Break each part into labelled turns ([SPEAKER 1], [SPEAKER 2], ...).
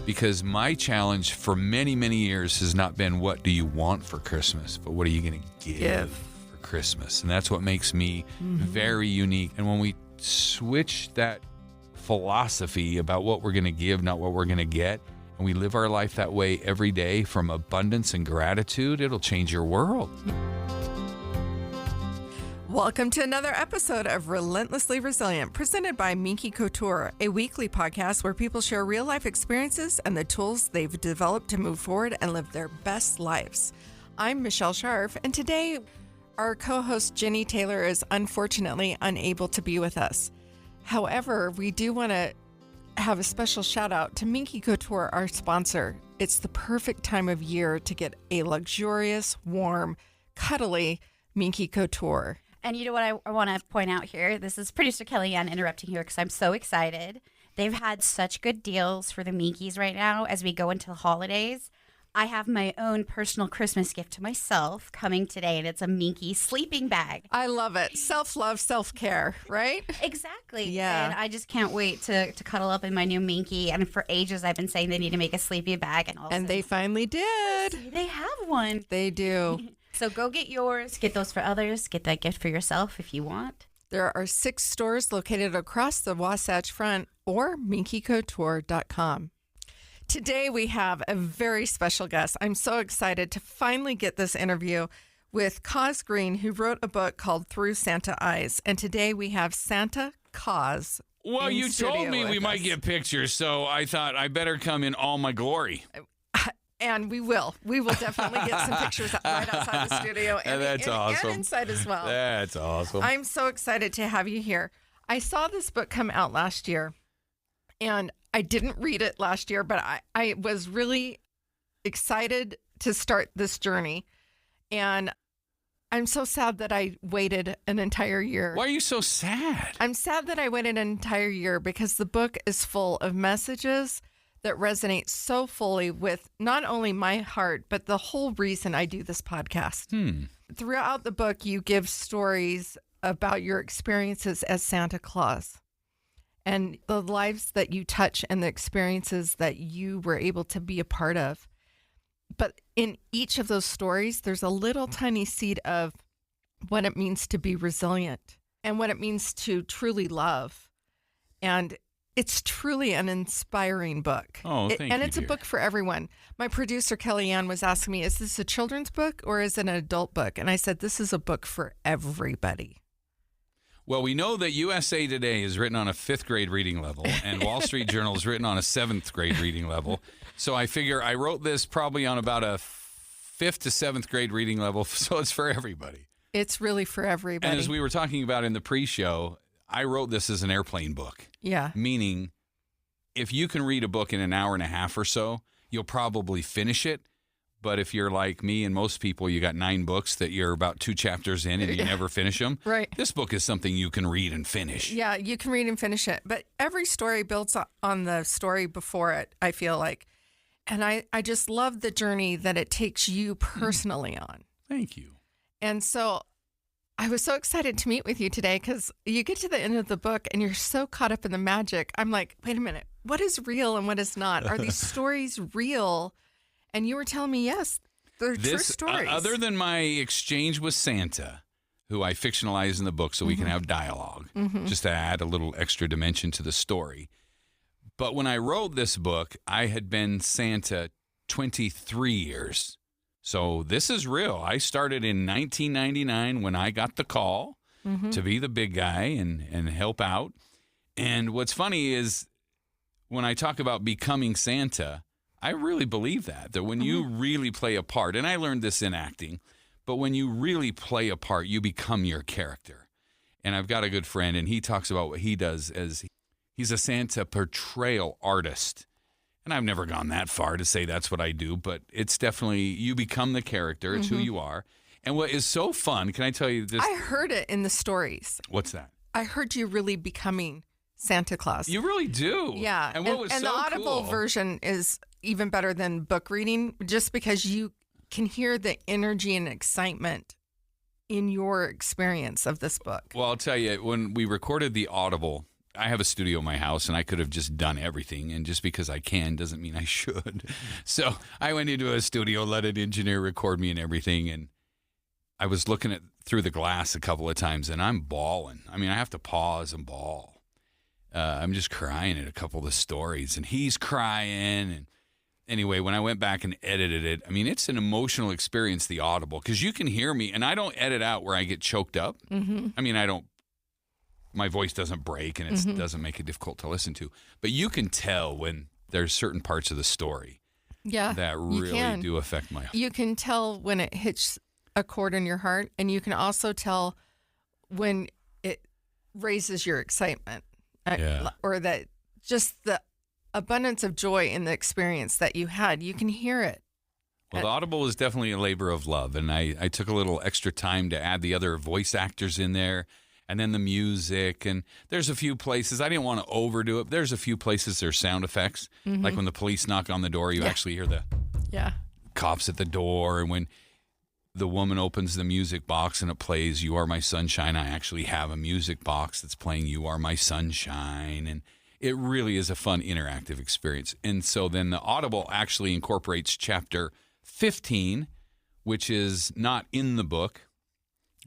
[SPEAKER 1] because my challenge for many, many years has not been what do you want for Christmas, but what are you going to give for Christmas? And that's what makes me very unique. And when we switch that philosophy about what we're going to give, not what we're going to get, and we live our life that way every day from abundance and gratitude, it'll change your world.
[SPEAKER 2] Welcome to another episode of Relentlessly Resilient, presented by Minky Couture, a weekly podcast where people share real-life experiences and the tools they've developed to move forward and live their best lives. I'm Michelle Scharf, and today our co-host Jennie Taylor is unfortunately unable to be with us. However, we do want to have a special shout out to Minky Couture, our sponsor. It's the perfect time of year to get a luxurious, warm, cuddly Minky Couture.
[SPEAKER 3] And you know what I want to point out here? This is producer Kellyanne interrupting here because I'm so excited. They've had such good deals for the Minkies right now as we go into the holidays. I have my own personal Christmas gift to myself coming today, and it's a Minky sleeping bag.
[SPEAKER 2] I love it. Self-love, self-care, right?
[SPEAKER 3] Exactly.
[SPEAKER 2] Yeah.
[SPEAKER 3] And I just can't wait to cuddle up in my new Minky. And for ages, I've been saying they need to make a sleeping bag. And
[SPEAKER 2] they finally did.
[SPEAKER 3] See, they have one.
[SPEAKER 2] They do.
[SPEAKER 3] So go get yours, get those for others, get that gift for yourself if you want.
[SPEAKER 2] There are 6 stores located across the Wasatch Front or minkycouture.com. Today we have a very special guest. I'm so excited to finally get this interview with Coz Green, who wrote a book called Through Santa Eyes. And today we have Santa Coz.
[SPEAKER 1] Well, you told me we might get pictures, so I thought I better come in all my glory.
[SPEAKER 2] And we will. We will definitely get some pictures right outside the studio
[SPEAKER 1] That's awesome.
[SPEAKER 2] And inside as well.
[SPEAKER 1] That's awesome.
[SPEAKER 2] I'm so excited to have you here. I saw this book come out last year, and I didn't read it last year, but I was really excited to start this journey. And I'm so sad that I waited an entire year.
[SPEAKER 1] Why are you so sad?
[SPEAKER 2] I'm sad that I waited an entire year because the book is full of messages that resonate so fully with not only my heart, but the whole reason I do this podcast. Throughout the book, you give stories about your experiences as Santa Claus and the lives that you touch and the experiences that you were able to be a part of. But in each of those stories, there's a little tiny seed of what it means to be resilient and what it means to truly love. And it's truly an inspiring book.
[SPEAKER 1] Oh, thank you,
[SPEAKER 2] And it's
[SPEAKER 1] dear.
[SPEAKER 2] a book for everyone. My producer, Kellyanne, was asking me, is this a children's book or is it an adult book? And I said, this is a book for everybody.
[SPEAKER 1] Well, we know that USA Today is written on a 5th grade reading level, and Wall Street Journal is written on a 7th grade reading level. So I figure I wrote this probably on about a 5th to 7th grade reading level, so it's for everybody.
[SPEAKER 2] It's really for everybody.
[SPEAKER 1] And as we were talking about in the pre-show, I wrote this as an airplane book.
[SPEAKER 2] Yeah.
[SPEAKER 1] Meaning, if you can read a book in an hour and a half or so, you'll probably finish it. But if you're like me and most people, you got 9 books that you're about 2 chapters in and you never finish them.
[SPEAKER 2] Right.
[SPEAKER 1] This book is something you can read and finish.
[SPEAKER 2] Yeah, you can read and finish it. But every story builds on the story before it, I feel like. And I just love the journey that it takes you personally on.
[SPEAKER 1] Thank you.
[SPEAKER 2] And so I was so excited to meet with you today because you get to the end of the book and you're so caught up in the magic. I'm like, wait a minute, what is real and what is not? Are these stories real? And you were telling me, yes, they're true stories.
[SPEAKER 1] Other than my exchange with Santa, who I fictionalize in the book so we can have dialogue, just to add a little extra dimension to the story. But when I wrote this book, I had been Santa 23 years. So this is real. I started in 1999 when I got the call to be the big guy and help out. And what's funny is when I talk about becoming Santa, I really believe that when you really play a part, and I learned this in acting, but when you really play a part, you become your character. And I've got a good friend, and he talks about what he does as he's a Santa portrayal artist. And I've never gone that far to say that's what I do, but it's definitely, you become the character. It's who you are. And what is so fun, can I tell you this?
[SPEAKER 2] I heard it in the stories.
[SPEAKER 1] What's that?
[SPEAKER 2] I heard you really becoming Santa Claus.
[SPEAKER 1] You really do.
[SPEAKER 2] Yeah.
[SPEAKER 1] And what was so
[SPEAKER 2] the Audible
[SPEAKER 1] cool,
[SPEAKER 2] version is even better than book reading just because you can hear the energy and excitement in your experience of this book.
[SPEAKER 1] Well, I'll tell you, when we recorded the Audible I have a studio in my house, and I could have just done everything. And just because I can doesn't mean I should. So I went into a studio, let an engineer record me and everything. And I was looking through the glass a couple of times, and I'm bawling. I mean, I have to pause and bawl. I'm just crying at a couple of the stories, and he's crying. And anyway, when I went back and edited it, I mean, it's an emotional experience, the Audible, because you can hear me, and I don't edit out where I get choked up.
[SPEAKER 2] Mm-hmm.
[SPEAKER 1] I mean, my voice doesn't break, and it doesn't make it difficult to listen to. But you can tell when there's certain parts of the story that really do affect my heart.
[SPEAKER 2] You can tell when it hits a chord in your heart, and you can also tell when it raises your excitement, or that just the abundance of joy in the experience that you had. You can hear it.
[SPEAKER 1] Well, the Audible is definitely a labor of love, and I took a little extra time to add the other voice actors in there, and then the music, and there's a few places, I didn't want to overdo it, but there's a few places there's sound effects, like when the police knock on the door, you actually hear the cops at the door, and when the woman opens the music box and it plays You Are My Sunshine, I actually have a music box that's playing You Are My Sunshine, and it really is a fun interactive experience. And so then the Audible actually incorporates chapter 15, which is not in the book,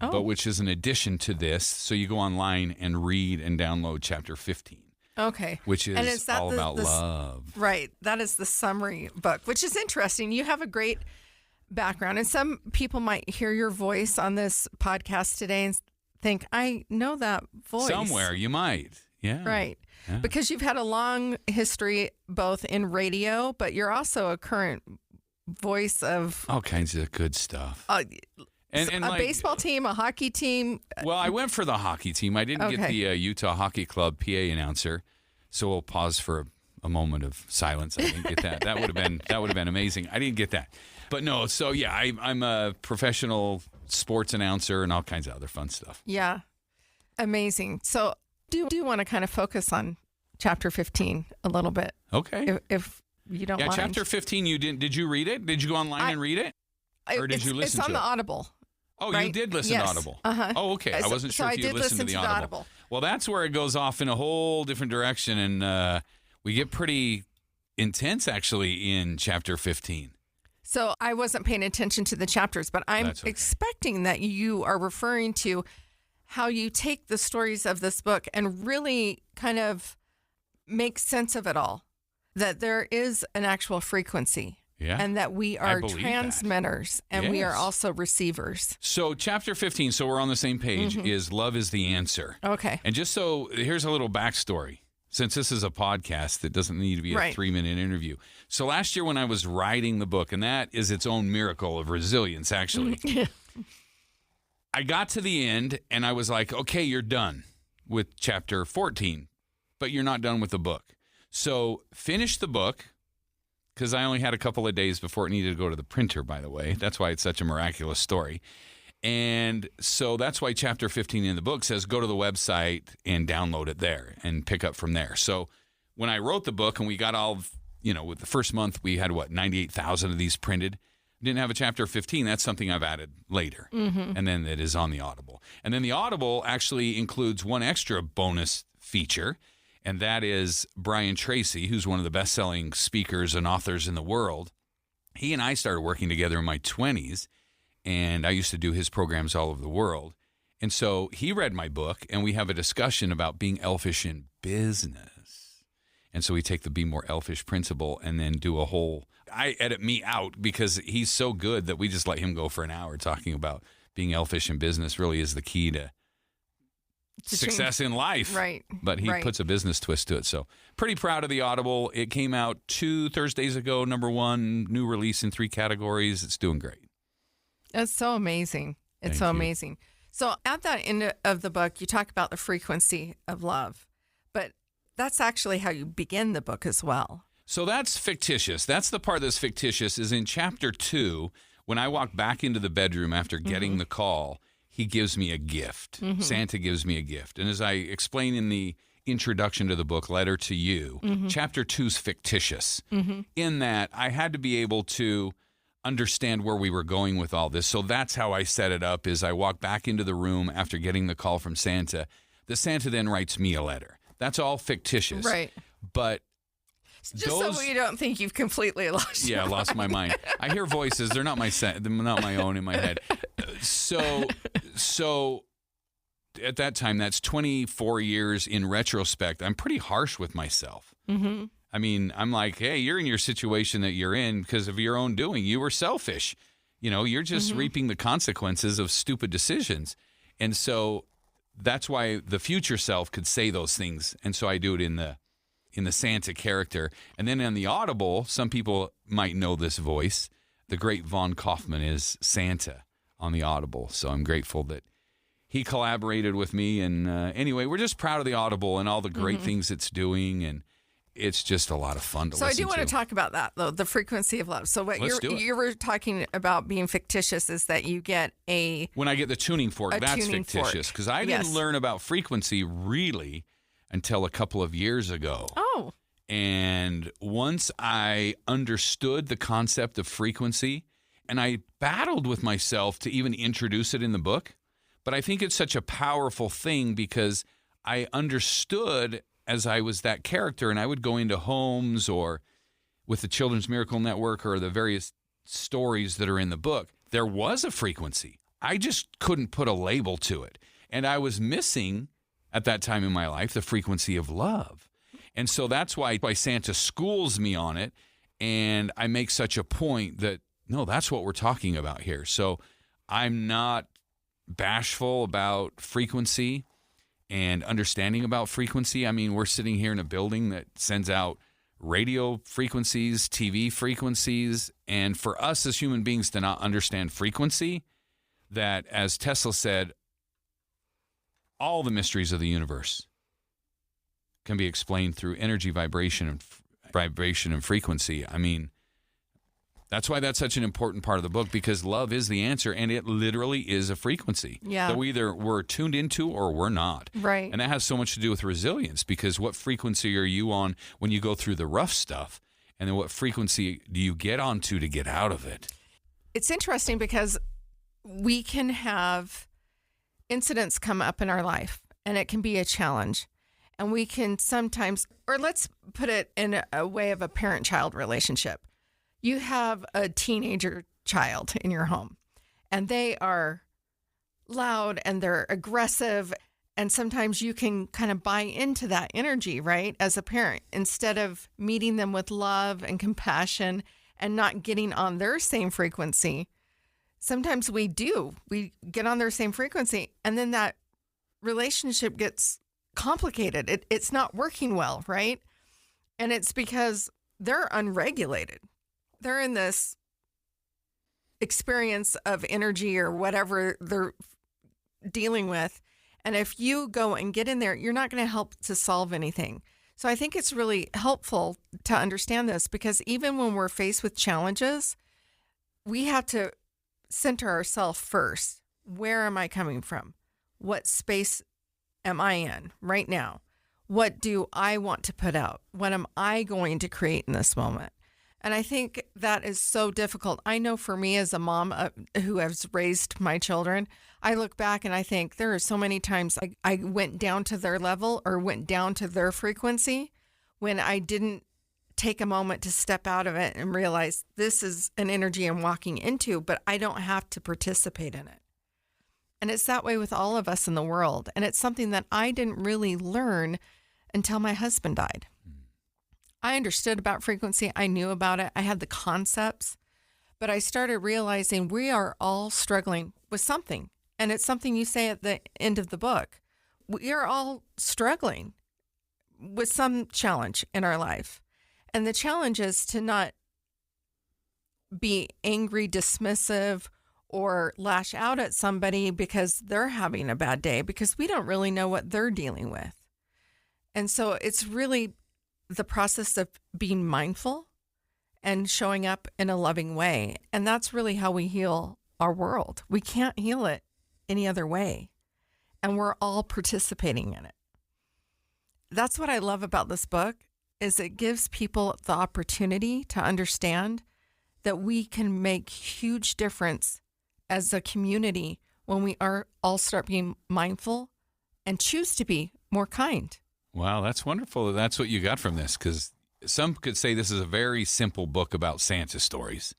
[SPEAKER 1] but which is an addition to this. So you go online and read and download chapter 15.
[SPEAKER 2] Okay.
[SPEAKER 1] Which is all about love.
[SPEAKER 2] Right. That is the summary book, which is interesting. You have a great background, and some people might hear your voice on this podcast today and think, I know that voice.
[SPEAKER 1] Somewhere you might. Yeah.
[SPEAKER 2] Right. Yeah. Because you've had a long history both in radio, but you're also a current voice of
[SPEAKER 1] all kinds of good stuff.
[SPEAKER 2] And a baseball team, a hockey team.
[SPEAKER 1] Well, I went for the hockey team. I didn't get the Utah Hockey Club PA announcer, so we'll pause for a moment of silence. I didn't get that. That would have been amazing. I didn't get that. But no, so yeah, I'm a professional sports announcer and all kinds of other fun stuff.
[SPEAKER 2] Yeah, amazing. So do want to kind of focus on chapter 15 a little bit.
[SPEAKER 1] Okay.
[SPEAKER 2] If you don't mind.
[SPEAKER 1] Yeah, chapter 15, did you read it? Did you go online and read it? Or did you listen to it?
[SPEAKER 2] It's on the Audible.
[SPEAKER 1] Oh,
[SPEAKER 2] right?
[SPEAKER 1] You did listen to Audible.
[SPEAKER 2] Uh-huh.
[SPEAKER 1] Oh, okay. I wasn't sure if you listened to the Audible. Well, that's where it goes off in a whole different direction, and we get pretty intense, actually, in chapter 15.
[SPEAKER 2] So I wasn't paying attention to the chapters, but I'm expecting that you are referring to how you take the stories of this book and really kind of make sense of it all, that there is an actual frequency.
[SPEAKER 1] Yeah.
[SPEAKER 2] And that we are transmitters and we are also receivers.
[SPEAKER 1] So chapter 15, so we're on the same page, is Love is the Answer.
[SPEAKER 2] Okay.
[SPEAKER 1] And just so, here's a little backstory. Since this is a podcast, it doesn't need to be a 3-minute interview. So last year when I was writing the book, and that is its own miracle of resilience, actually. I got to the end and I was like, okay, you're done with chapter 14, but you're not done with the book. So finish the book. Because I only had a couple of days before it needed to go to the printer, by the way. That's why it's such a miraculous story. And so that's why chapter 15 in the book says go to the website and download it there and pick up from there. So when I wrote the book and we got all, with the first month, we had, 98,000 of these printed. Didn't have a chapter 15. That's something I've added later. And then it is on the Audible. And then the Audible actually includes one extra bonus feature. And that is Brian Tracy, who's one of the best-selling speakers and authors in the world. He and I started working together in my 20s, and I used to do his programs all over the world. And so he read my book, and we have a discussion about being elfish in business. And so we take the Be More Elfish principle and then do a whole – I edit me out because he's so good that we just let him go for an hour talking about being elfish in business really is the key to success in life.
[SPEAKER 2] Right.
[SPEAKER 1] But he puts a business twist to it. So pretty proud of the Audible. It came out 2 Thursdays ago, #1, new release in 3 categories. It's doing great.
[SPEAKER 2] That's so amazing. It's so amazing. So at that end of the book, you talk about the frequency of love, but that's actually how you begin the book as well.
[SPEAKER 1] So that's fictitious. That's the part that's fictitious is in chapter 2, when I walk back into the bedroom after getting the call, he gives me a gift. Santa gives me a gift. And as I explain in the introduction to the book, Letter to You, chapter 2 is fictitious in that I had to be able to understand where we were going with all this. So that's how I set it up is I walk back into the room after getting the call from Santa. The Santa then writes me a letter. That's all fictitious.
[SPEAKER 2] Right.
[SPEAKER 1] But
[SPEAKER 2] just so we don't think you've completely lost your mind.
[SPEAKER 1] Lost my mind. I hear voices. They're not they're not my own in my head. So at that time, that's 24 years in retrospect. I'm pretty harsh with myself. Mm-hmm. I mean, I'm like, hey, you're in your situation that you're in because of your own doing. You were selfish. You're just reaping the consequences of stupid decisions. And so that's why the future self could say those things. And so I do it in the Santa character. And then on the Audible, some people might know this voice. The great Von Kaufman is Santa on the Audible. So I'm grateful that he collaborated with me. And anyway, we're just proud of the Audible and all the great things it's doing. And it's just a lot of fun to listen to.
[SPEAKER 2] So I do want to talk about that, though, the frequency of love. So what you were talking about being fictitious is that you get when
[SPEAKER 1] I get the tuning fork, that's fictitious. Because I didn't learn about frequency really until a couple of years ago.
[SPEAKER 2] Oh.
[SPEAKER 1] And once I understood the concept of frequency, and I battled with myself to even introduce it in the book, but I think it's such a powerful thing because I understood as I was that character, and I would go into homes or with the Children's Miracle Network or the various stories that are in the book, there was a frequency. I just couldn't put a label to it. And I was missing, at that time in my life, the frequency of love. And so that's why Santa schools me on it, and I make such a point that, no, that's what we're talking about here. So I'm not bashful about frequency and understanding about frequency. I mean, we're sitting here in a building that sends out radio frequencies, TV frequencies, and for us as human beings to not understand frequency, that, as Tesla said, all the mysteries of the universe can be explained through energy, vibration, and frequency. I mean, that's why that's such an important part of the book, because love is the answer, and it literally is a frequency that we're tuned into or we're not.
[SPEAKER 2] Right.
[SPEAKER 1] And that has so much to do with resilience, because what frequency are you on when you go through the rough stuff, and then what frequency do you get onto to get out of it?
[SPEAKER 2] It's interesting because we can have incidents come up in our life, and it can be a challenge. And we can sometimes, or let's put it in a way of a parent-child relationship. You have a teenager child in your home, and they are loud and they're aggressive. And sometimes you can kind of buy into that energy, right, as a parent, instead of meeting them with love and compassion and not getting on their same frequency. Sometimes we do. We get on their same frequency, and then that relationship gets complicated. It's not working well, right? And it's because they're unregulated. They're in this experience of energy or whatever they're dealing with. And if you go and get in there, you're not going to help to solve anything. So I think it's really helpful to understand this, because even when we're faced with challenges, we have to center ourselves first. Where am I coming from? What space am I in right now? What do I want to put out? What am I going to create in this moment? And I think that is so difficult. I know for me as a mom who has raised my children, I look back and I think there are so many times I went down to their level or went down to their frequency when I didn't take a moment to step out of it and realize this is an energy I'm walking into, but I don't have to participate in it. And it's that way with all of us in the world. And it's something that I didn't really learn until my husband died. I understood about frequency. I knew about it. I had the concepts, but I started realizing we are all struggling with something. And it's something you say at the end of the book. We are all struggling with some challenge in our life. And the challenge is to not be angry, dismissive, or lash out at somebody because they're having a bad day, because we don't really know what they're dealing with. And so it's really the process of being mindful and showing up in a loving way. And that's really how we heal our world. We can't heal it any other way. And we're all participating in it. That's what I love about this book, is it gives people the opportunity to understand that we can make huge difference as a community when we all start being mindful and choose to be more kind
[SPEAKER 1] Wow, that's wonderful. That's what you got from this, because some could say this is a very simple book about Santa stories.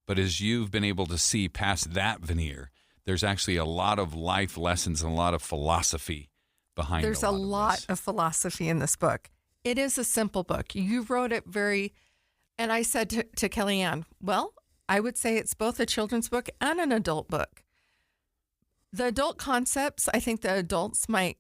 [SPEAKER 1] But as you've been able to see past that veneer, there's actually a lot of life lessons and a lot of philosophy behind
[SPEAKER 2] There's a lot of philosophy in this book. It is a simple book. You wrote it very, and I said to Kellyanne, well, I would say it's both a children's book and an adult book. The adult concepts, I think the adults might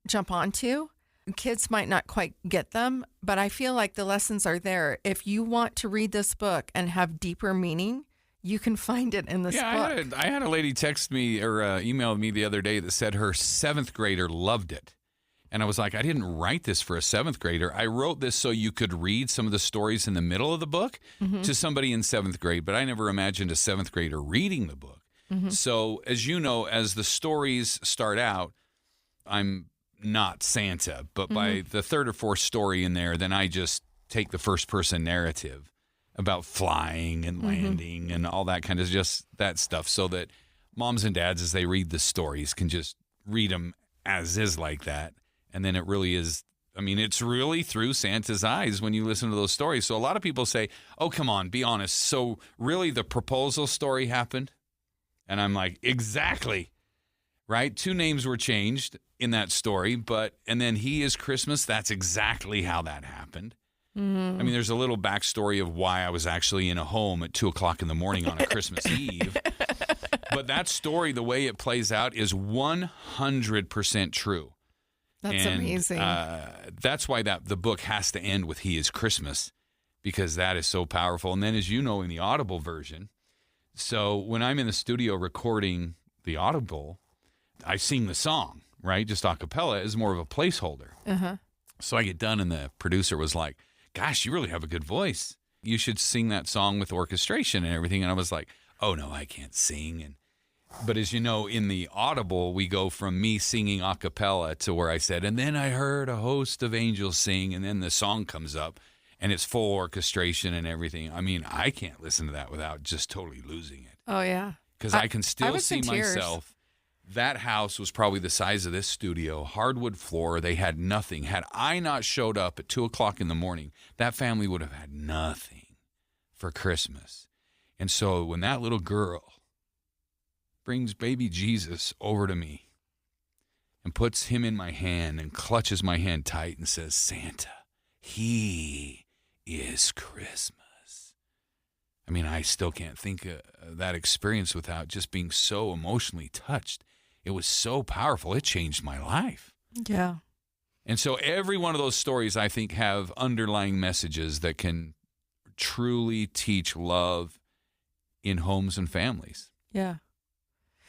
[SPEAKER 2] jump onto. Kids might not quite get them, but I feel like the lessons are there. If you want to read this book and have deeper meaning, you can find it in this book.
[SPEAKER 1] I had a lady text me or email me the other day that said her 7th grader loved it. And I was like, I didn't write this for a 7th grader. I wrote this so you could read some of the stories in the middle of the book to somebody in 7th grade, but I never imagined a 7th grader reading the book. So as you know, as the stories start out, I'm not Santa, but by the 3rd or 4th story in there, then I just take the first person narrative about flying and landing and all that kind of just that stuff, so that moms and dads, as they read the stories, can just read them as is like that. And then it really is, I mean, it's really through Santa's eyes when you listen to those stories. So a lot of people say, oh, come on, be honest. So really the proposal story happened? And I'm like, exactly. Right? 2 names were changed in that story, and then he is Christmas. That's exactly how that happened. I mean, there's a little backstory of why I was actually in a home at 2:00 in the morning on a Christmas Eve. But that story, the way it plays out, is 100% true.
[SPEAKER 2] That's amazing.
[SPEAKER 1] That's why the book has to end with "He is Christmas," because that is so powerful. And then, as you know, in the Audible version, so when I'm in the studio recording the Audible, I sing the song, right? Just a cappella is more of a placeholder. So I get done, and the producer was like, gosh, you really have a good voice. You should sing that song with orchestration and everything. And I was like, oh, no, I can't sing. But as you know, in the Audible, we go from me singing a cappella to where I said, and then I heard a host of angels sing, and then the song comes up, and it's full orchestration and everything. I mean, I can't listen to that without just totally losing it.
[SPEAKER 2] Oh, yeah.
[SPEAKER 1] Because I can still see myself. That house was probably the size of this studio, hardwood floor. They had nothing. Had I not showed up at 2:00 in the morning, that family would have had nothing for Christmas. And so when that little girl brings baby Jesus over to me and puts him in my hand and clutches my hand tight and says, Santa, he is Christmas. I mean, I still can't think of that experience without just being so emotionally touched. It was so powerful. It changed my life.
[SPEAKER 2] Yeah.
[SPEAKER 1] And so every one of those stories, I think, have underlying messages that can truly teach love in homes and families.
[SPEAKER 2] Yeah.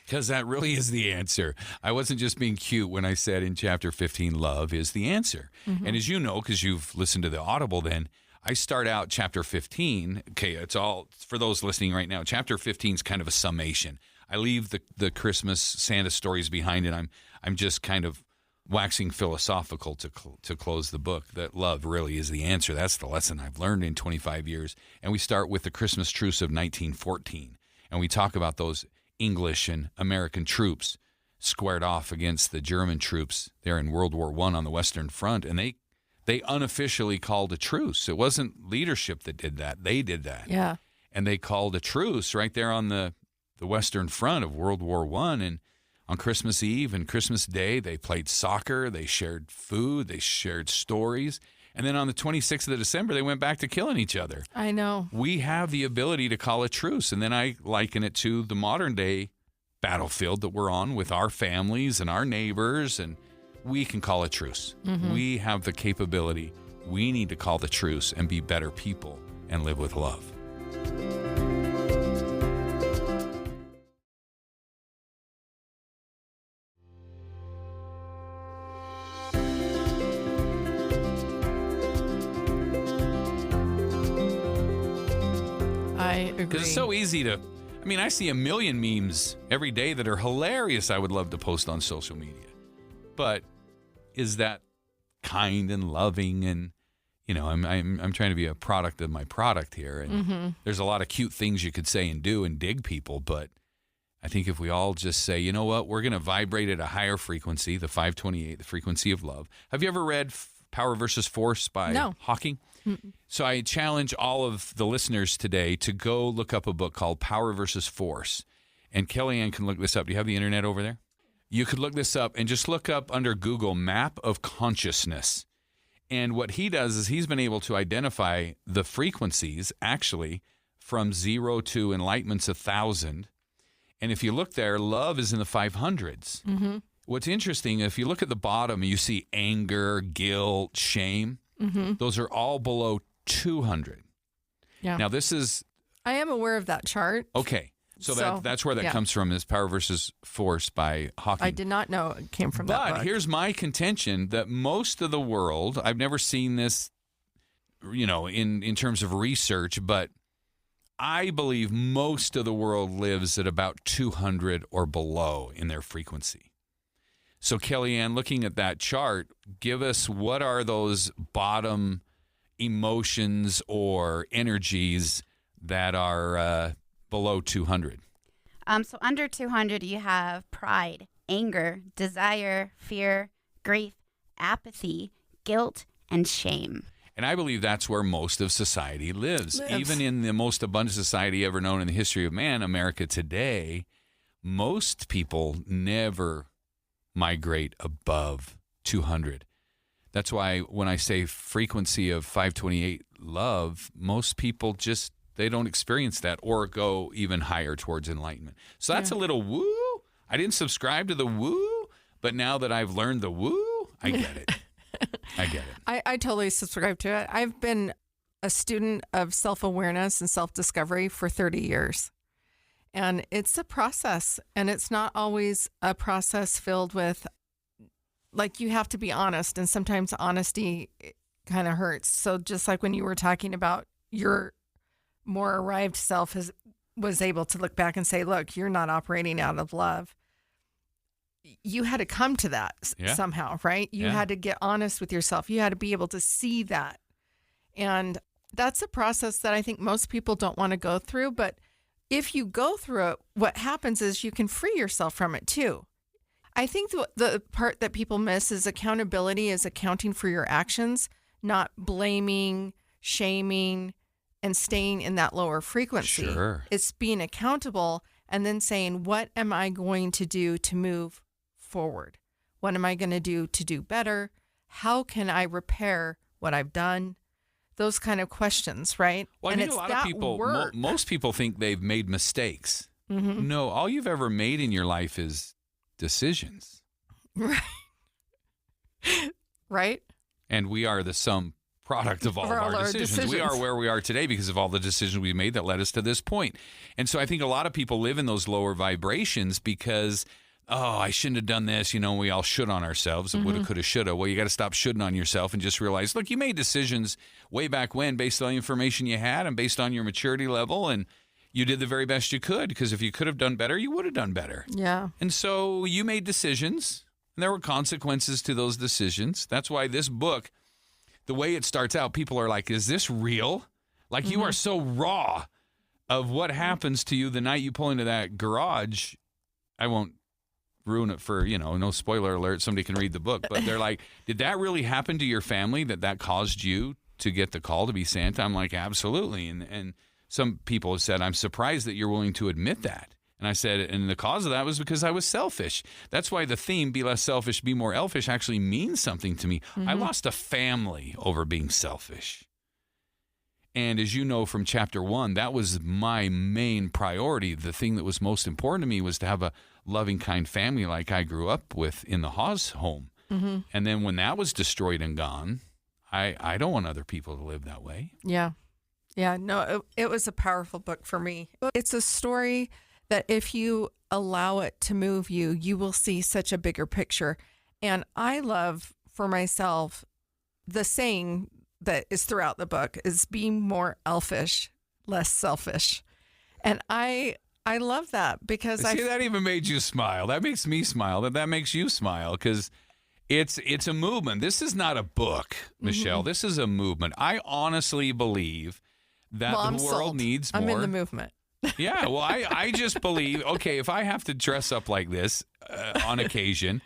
[SPEAKER 1] Because that really is the answer. I wasn't just being cute when I said in chapter 15, love is the answer. And as you know, because you've listened to the Audible then, I start out chapter 15. Okay, it's all, for those listening right now, chapter 15 is kind of a summation. I leave the Christmas Santa stories behind, and I'm just kind of waxing philosophical to close the book, that love really is the answer. That's the lesson I've learned in 25 years. And we start with the Christmas truce of 1914, and we talk about those English and American troops squared off against the German troops there in World War I on the Western Front, and they unofficially called a truce. It wasn't leadership that did that. They did that.
[SPEAKER 2] Yeah.
[SPEAKER 1] And they called a truce right there on the Western Front of World War I. And on Christmas Eve and Christmas Day, they played soccer, they shared food, they shared stories. And then on the 26th of December, they went back to killing each other.
[SPEAKER 2] I know.
[SPEAKER 1] We have the ability to call a truce. And then I liken it to the modern day battlefield that we're on with our families and our neighbors, and we can call a truce. We have the capability. We need to call the truce and be better people and live with love.
[SPEAKER 2] I agree.
[SPEAKER 1] Because it's so easy to, I mean, I see a million memes every day that are hilarious. I would love to post on social media. But is that kind and loving? And, you know, I'm trying to be a product of my product here. And there's a lot of cute things you could say and do and dig people. But I think if we all just say, you know what, we're going to vibrate at a higher frequency, the 528, the frequency of love. Have you ever read Power versus Force by Hawking? Mm-mm. So I challenge all of the listeners today to go look up a book called Power versus Force. And Kellyanne can look this up. Do you have the internet over there? You could look this up and just look up under Google Map of Consciousness. And what he does is he's been able to identify the frequencies actually from 0 to enlightenment's 1,000. And if you look there, love is in the 500s. Mm-hmm. What's interesting, if you look at the bottom, you see anger, guilt, shame. Mm-hmm. Those are all below 200. Yeah. Now, this is...
[SPEAKER 2] I am aware of that chart.
[SPEAKER 1] Okay. So that's where that comes from, is Power versus Force by Hawking.
[SPEAKER 2] I did not know it came from that book.
[SPEAKER 1] But here's my contention, that most of the world, I've never seen this, in terms of research, but I believe most of the world lives at about 200 or below in their frequency. So Kellyanne, looking at that chart, give us what are those bottom emotions or energies that are below 200?
[SPEAKER 3] So under 200, you have pride, anger, desire, fear, grief, apathy, guilt, and shame.
[SPEAKER 1] And I believe that's where most of society lives. Even in the most abundant society ever known in the history of man, America today, most people never migrate above 200. That's why when I say frequency of 528 love, most people just, they don't experience that or go even higher towards enlightenment. So that's a little woo. I didn't subscribe to the woo, but now that I've learned the woo, I get it. I get it.
[SPEAKER 2] I totally subscribe to it. I've been a student of self-awareness and self-discovery for 30 years. And it's a process. And it's not always a process filled with, like, you have to be honest. And sometimes honesty kind of hurts. So just like when you were talking about your more arrived self was able to look back and say, look, you're not operating out of love. You had to come to that somehow, right? You had to get honest with yourself. You had to be able to see that. And that's a process that I think most people don't want to go through. But if you go through it, what happens is you can free yourself from it too. I think the part that people miss is accountability is accounting for your actions, not blaming, shaming, and staying in that lower frequency.
[SPEAKER 1] Sure.
[SPEAKER 2] It's being accountable and then saying, what am I going to do to move forward? What am I going to do better? How can I repair what I've done? Those kind of questions, right?
[SPEAKER 1] Well,
[SPEAKER 2] and
[SPEAKER 1] I think a lot of people, most people think they've made mistakes. Mm-hmm. No, all you've ever made in your life is decisions.
[SPEAKER 2] Right. Right?
[SPEAKER 1] And we are the sum product of all of our decisions. We are where we are today because of all the decisions we made that led us to this point. And so I think a lot of people live in those lower vibrations because, I shouldn't have done this. We all should on ourselves. Mm-hmm. Woulda, coulda, shoulda. Well, you got to stop shoulding on yourself and just realize, look, you made decisions way back when based on the information you had and based on your maturity level, and you did the very best you could, because if you could have done better, you would have done better.
[SPEAKER 2] Yeah.
[SPEAKER 1] And so you made decisions, and there were consequences to those decisions. That's why this book, the way it starts out, people are like, is this real? Like, mm-hmm. You are so raw of what happens to you the night you pull into that garage. I won't ruin it for, no spoiler alert, somebody can read the book, but they're like, did that really happen to your family, that caused you to get the call to be Santa? I'm like, absolutely. And some people have said, I'm surprised that you're willing to admit that. And I said, and the cause of that was because I was selfish. That's why the theme, be less selfish, be more elfish, actually means something to me. Mm-hmm. I lost a family over being selfish. And as you know from chapter 1, that was my main priority. The thing that was most important to me was to have a loving, kind family like I grew up with in the Haas home. Mm-hmm. And then when that was destroyed and gone, I don't want other people to live that way.
[SPEAKER 2] Yeah. Yeah. No, it was a powerful book for me. It's a story that if you allow it to move you, you will see such a bigger picture. And I love for myself, the saying that is throughout the book is being more elfish, less selfish. And I love that because
[SPEAKER 1] See, that even made you smile. That makes me smile. That makes you smile because it's a movement. This is not a book, Michelle. Mm-hmm. This is a movement. I honestly believe that the world needs more.
[SPEAKER 2] I'm in the movement.
[SPEAKER 1] Yeah, well, I just believe, okay, if I have to dress up like this on occasion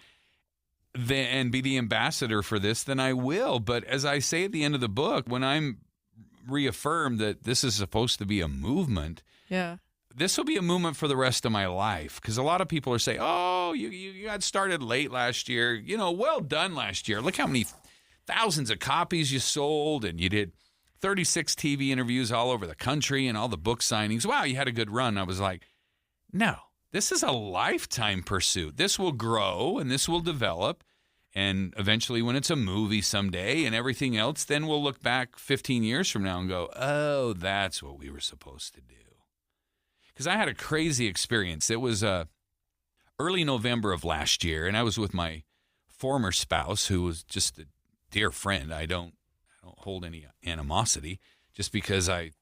[SPEAKER 1] and be the ambassador for this, then I will. But as I say at the end of the book, when I'm reaffirmed that this is supposed to be a movement,
[SPEAKER 2] Yeah.
[SPEAKER 1] this will be a movement for the rest of my life. Because a lot of people are saying, oh, you got started late last year. You know, well done last year. Look how many thousands of copies you sold, and you did 36 TV interviews all over the country and all the book signings. Wow, you had a good run. I was like, no, this is a lifetime pursuit. This will grow and this will develop. And eventually when it's a movie someday and everything else, then we'll look back 15 years from now and go, oh, that's what we were supposed to do. Because I had a crazy experience. It was early November of last year, and I was with my former spouse, who was just a dear friend. I don't hold any animosity. Just because I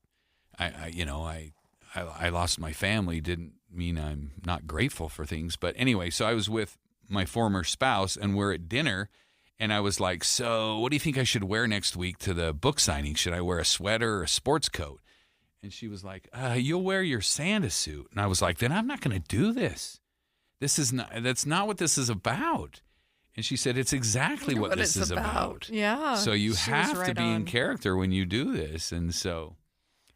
[SPEAKER 1] lost my family didn't mean I'm not grateful for things. But anyway, so I was with my former spouse, and we're at dinner, and I was like, so what do you think I should wear next week to the book signing? Should I wear a sweater or a sports coat? And she was like, you'll wear your Santa suit. And I was like, then I'm not going to do this. That's not what this is about. And she said, it's exactly what this is about.
[SPEAKER 2] Yeah.
[SPEAKER 1] So you have to be in character when you do this. And so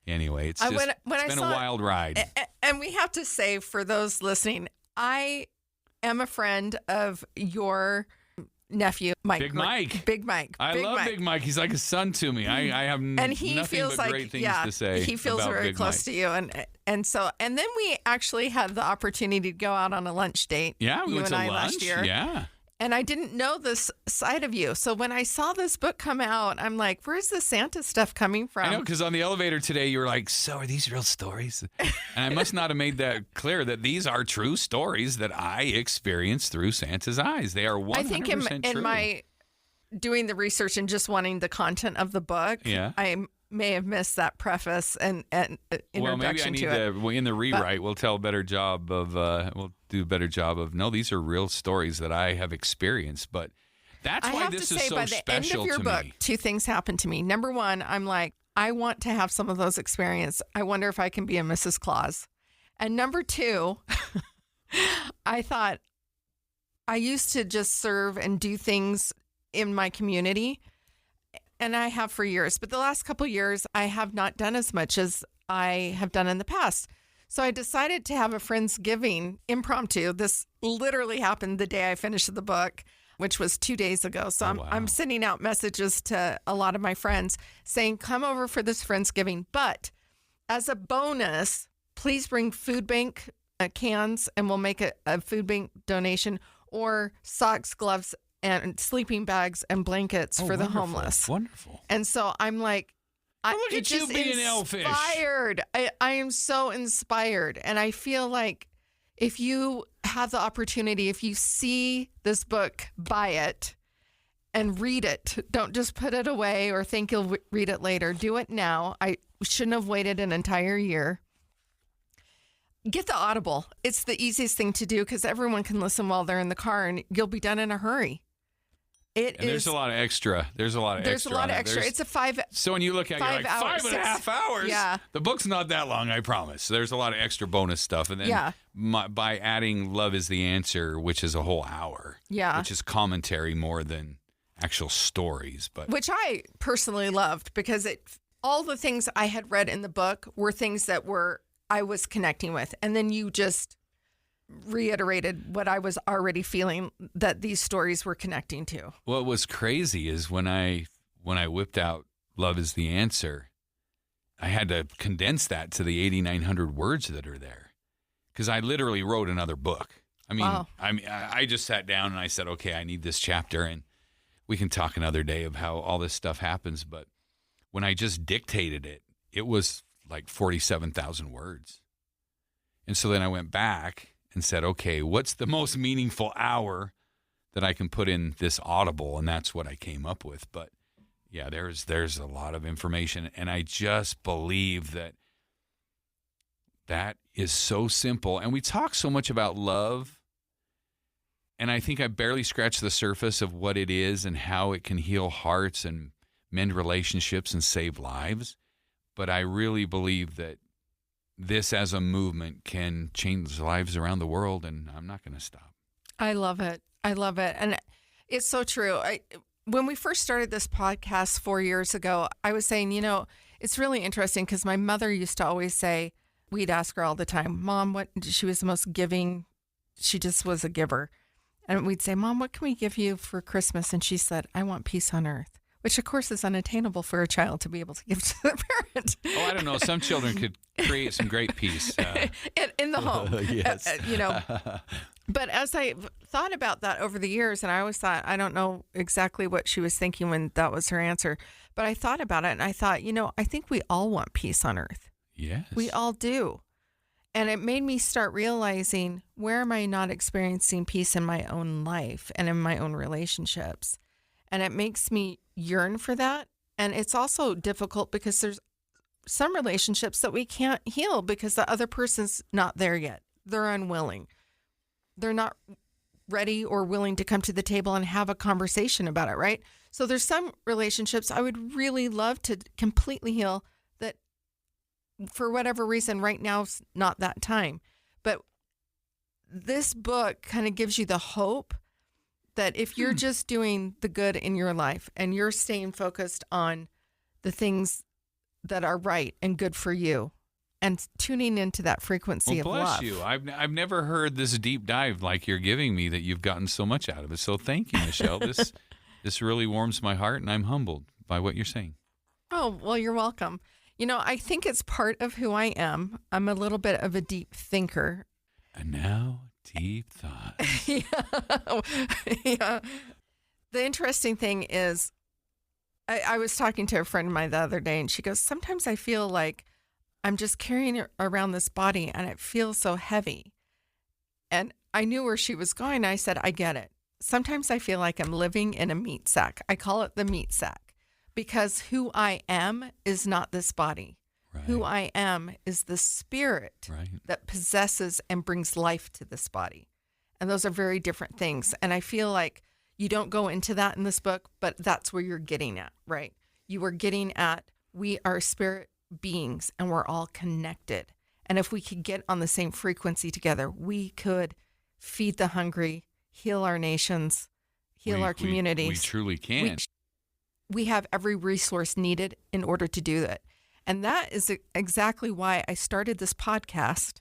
[SPEAKER 1] anyway, it's just it's been a wild ride.
[SPEAKER 2] And we have to say, for those listening, I am a friend of your nephew, Mike.
[SPEAKER 1] Big Mike.
[SPEAKER 2] Big Mike.
[SPEAKER 1] I love Big Mike. He's like a son to me. I have nothing but great things to say.
[SPEAKER 2] He feels
[SPEAKER 1] about
[SPEAKER 2] very
[SPEAKER 1] Big
[SPEAKER 2] close
[SPEAKER 1] Mike.
[SPEAKER 2] to you, and then we actually had the opportunity to go out on a lunch date.
[SPEAKER 1] Yeah, we
[SPEAKER 2] you
[SPEAKER 1] went
[SPEAKER 2] and
[SPEAKER 1] to
[SPEAKER 2] I
[SPEAKER 1] lunch.
[SPEAKER 2] last year.
[SPEAKER 1] Yeah.
[SPEAKER 2] And I didn't know this side of you. So when I saw this book come out, I'm like, where's the Santa stuff coming from?
[SPEAKER 1] I know, because on the elevator today, you were like, so are these real stories? And I must not have made that clear that these are true stories that I experienced through Santa's eyes. They are 100%
[SPEAKER 2] I think
[SPEAKER 1] true.
[SPEAKER 2] in my doing the research and just wanting the content of the book, I may have missed that preface and introduction
[SPEAKER 1] well, maybe I need to in the rewrite. We'll tell a better job of. We'll do a better job of. No, these are real stories that I have experienced. But that's why this is so special to me. I have to say, by the end of your book, two things happened to me. Number one, I'm like, I want to have some of those experiences. I wonder if I can be a Mrs. Claus. And number two, I thought I used to just serve and do things in my community. And I have for years, but the last couple of years, I have not done as much as I have done in the past. So I decided to have a Friendsgiving impromptu. This literally happened the day I finished the book, which was 2 days ago. So I'm sending out messages to a lot of my friends saying, come over for this Friendsgiving. But as a bonus, please bring food bank cans and we'll make a food bank donation, or socks, gloves, and sleeping bags and blankets for the homeless. Wonderful.
[SPEAKER 2] And so I'm like,
[SPEAKER 1] look at you being Elfish.
[SPEAKER 2] I am so inspired. And I feel like if you have the opportunity, if you see this book, buy it and read it. Don't just put it away or think you'll read it later. Do it now. I shouldn't have waited an entire year. Get the Audible. It's the easiest thing to do because everyone can listen while they're in the car and you'll be done in a hurry.
[SPEAKER 1] There's a lot of extra. There's a lot of extra.
[SPEAKER 2] It's a 5.
[SPEAKER 1] So when you look at it, you're like, 5.5 hours?
[SPEAKER 2] Yeah.
[SPEAKER 1] The book's not that long, I promise. There's a lot of extra bonus stuff. And then by adding Love is the Answer, which is a whole hour. Yeah. Which is commentary more than actual stories. Which
[SPEAKER 2] I personally loved because all the things I had read in the book were things that I was connecting with. And then you just reiterated what I was already feeling that these stories were connecting to.
[SPEAKER 1] What was crazy is when I whipped out Love is the Answer, I had to condense that to the 8,900 words that are there because I literally wrote another book. I just sat down and I said, okay, I need this chapter, and we can talk another day of how all this stuff happens. But when I just dictated it, it was like 47,000 words. And so then I went back and said, okay, what's the most meaningful hour that I can put in this Audible? And that's what I came up with. But yeah, there's a lot of information. And I just believe that is so simple. And we talk so much about love. And I think I barely scratched the surface of what it is and how it can heal hearts and mend relationships and save lives. But I really believe that this as a movement can change lives around the world, and I'm not going to stop.
[SPEAKER 2] I love it. I love it. And it's so true. When we first started this podcast 4 years ago, I was saying, it's really interesting because my mother used to always say, we'd ask her all the time, Mom, she was the most giving. She just was a giver. And we'd say, Mom, what can we give you for Christmas? And she said, I want peace on earth, which of course is unattainable for a child to be able to give to their parent.
[SPEAKER 1] Oh, I don't know. Some children could create some great peace.
[SPEAKER 2] In the home.
[SPEAKER 1] Yes.
[SPEAKER 2] But as I thought about that over the years, and I always thought, I don't know exactly what she was thinking when that was her answer, but I thought about it and I thought, I think we all want peace on earth.
[SPEAKER 1] Yes.
[SPEAKER 2] We all do. And it made me start realizing, where am I not experiencing peace in my own life and in my own relationships? And it makes me yearn for that. And it's also difficult because there's some relationships that we can't heal because the other person's not there yet. They're unwilling. They're not ready or willing to come to the table and have a conversation about it, right? So there's some relationships I would really love to completely heal that for whatever reason right now's not that time. But this book kind of gives you the hope that if you're just doing the good in your life and you're staying focused on the things that are right and good for you and tuning into that frequency of love.
[SPEAKER 1] Bless you. I've never heard this deep dive like you're giving me, that you've gotten so much out of it. So thank you, Michelle. This really warms my heart, and I'm humbled by what you're saying.
[SPEAKER 2] Oh, well, you're welcome. I think it's part of who I am. I'm a little bit of a deep thinker.
[SPEAKER 1] And now, deep thoughts.
[SPEAKER 2] Yeah. The interesting thing is, I was talking to a friend of mine the other day, and she goes, sometimes I feel like I'm just carrying around this body, and it feels so heavy. And I knew where she was going. I said, I get it. Sometimes I feel like I'm living in a meat sack. I call it the meat sack because who I am is not this body. Right. Who I am is the spirit that possesses and brings life to this body. And those are very different things. And I feel like you don't go into that in this book, but that's where you're getting at, right? You are getting at, we are spirit beings and we're all connected. And if we could get on the same frequency together, we could feed the hungry, heal our nations, heal our communities.
[SPEAKER 1] We truly can.
[SPEAKER 2] We have every resource needed in order to do that. And that is exactly why I started this podcast.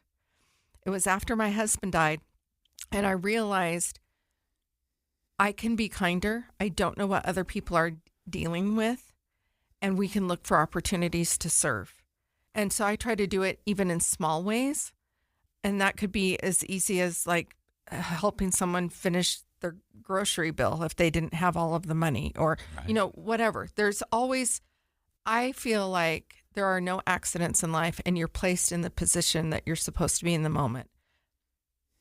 [SPEAKER 2] It was after my husband died, and I realized I can be kinder. I don't know what other people are dealing with, and we can look for opportunities to serve. And so I try to do it even in small ways, and that could be as easy as like helping someone finish their grocery bill if they didn't have all of the money, or, whatever. There's always, I feel like there are no accidents in life, and you're placed in the position that you're supposed to be in the moment.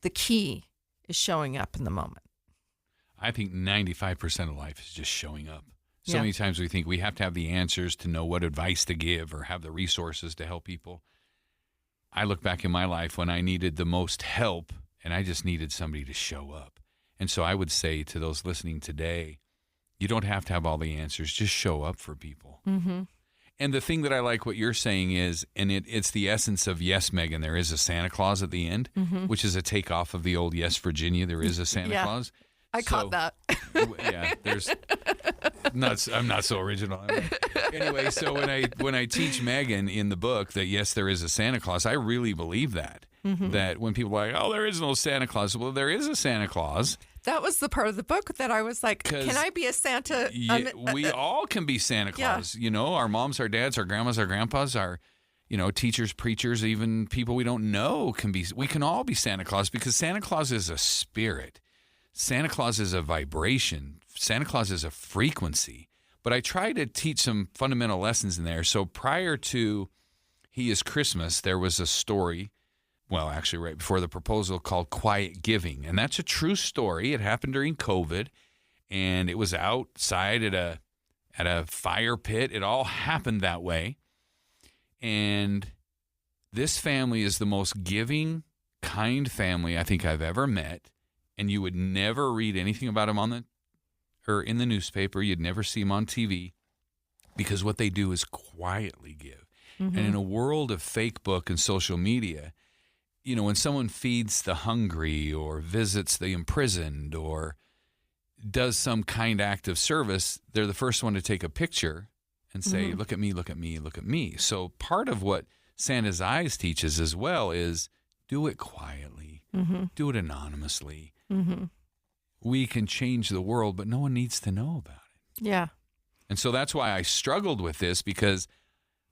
[SPEAKER 2] The key is showing up in the moment.
[SPEAKER 1] I think 95% of life is just showing up. So many times we think we have to have the answers to know what advice to give or have the resources to help people. I look back in my life when I needed the most help, and I just needed somebody to show up. And so I would say to those listening today, you don't have to have all the answers. Just show up for people.
[SPEAKER 2] Mm-hmm.
[SPEAKER 1] And the thing that I like what you're saying is, and it's the essence of Yes, Megan, there is a Santa Claus at the end, which is a takeoff of the old Yes, Virginia, there is a Santa Claus.
[SPEAKER 2] I caught that.
[SPEAKER 1] I'm not so original. Anyway, so when I teach Megan in the book that yes, there is a Santa Claus, I really believe that. That when people are like, oh, there is no Santa Claus. Well, there is a Santa Claus.
[SPEAKER 2] That was the part of the book that I was like, can I be a Santa?
[SPEAKER 1] We all can be Santa Claus.
[SPEAKER 2] Yeah.
[SPEAKER 1] Our moms, our dads, our grandmas, our grandpas, our teachers, preachers, even people we don't know we can all be Santa Claus, because Santa Claus is a spirit. Santa Claus is a vibration. Santa Claus is a frequency. But I try to teach some fundamental lessons in there. So prior to He is Christmas, there was a story, well, actually right before the proposal, called Quiet Giving. And that's a true story. It happened during COVID, and it was outside at a fire pit. It all happened that way. And this family is the most giving, kind family I think I've ever met. And you would never read anything about them in the newspaper. You'd never see them on TV, because what they do is quietly give. And in a world of fake book and social media, you know, when someone feeds the hungry or visits the imprisoned or does some kind act of service, they're the first one to take a picture and say, look at me, look at me, look at me. So part of what Santa's Eyes teaches as well is do it quietly, do it anonymously. We can change the world, but no one needs to know about it.
[SPEAKER 2] Yeah.
[SPEAKER 1] And so that's why I struggled with this, because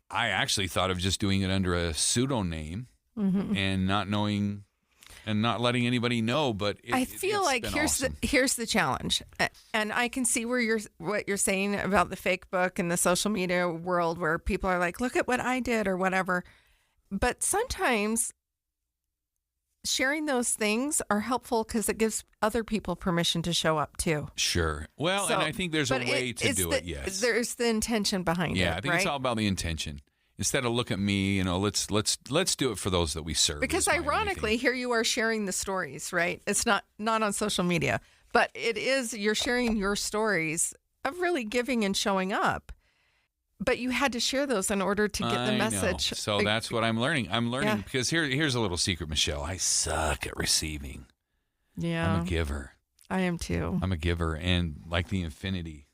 [SPEAKER 1] I actually thought of just doing it under a pseudonym and not knowing and not letting anybody know. But
[SPEAKER 2] I feel like here's the challenge, and I can see what you're saying about the fake book and the social media world, where people are like, "Look at what I did" or whatever. But sometimes sharing those things are helpful because it gives other people permission to show up too.
[SPEAKER 1] Sure. Well, and I think there's a way to do it. Yes.
[SPEAKER 2] There's the intention behind it.
[SPEAKER 1] Yeah, I think it's all about the intention. Instead of look at me, you know, let's do it for those that we serve.
[SPEAKER 2] Because ironically, here you are sharing the stories, right? It's not on social media, but you're sharing your stories of really giving and showing up. But you had to share those in order to get the message.
[SPEAKER 1] So that's what I'm learning. I'm learning because here's a little secret, Michelle. I suck at receiving.
[SPEAKER 2] Yeah.
[SPEAKER 1] I'm a giver.
[SPEAKER 2] I am too.
[SPEAKER 1] I'm a giver. And like the infinity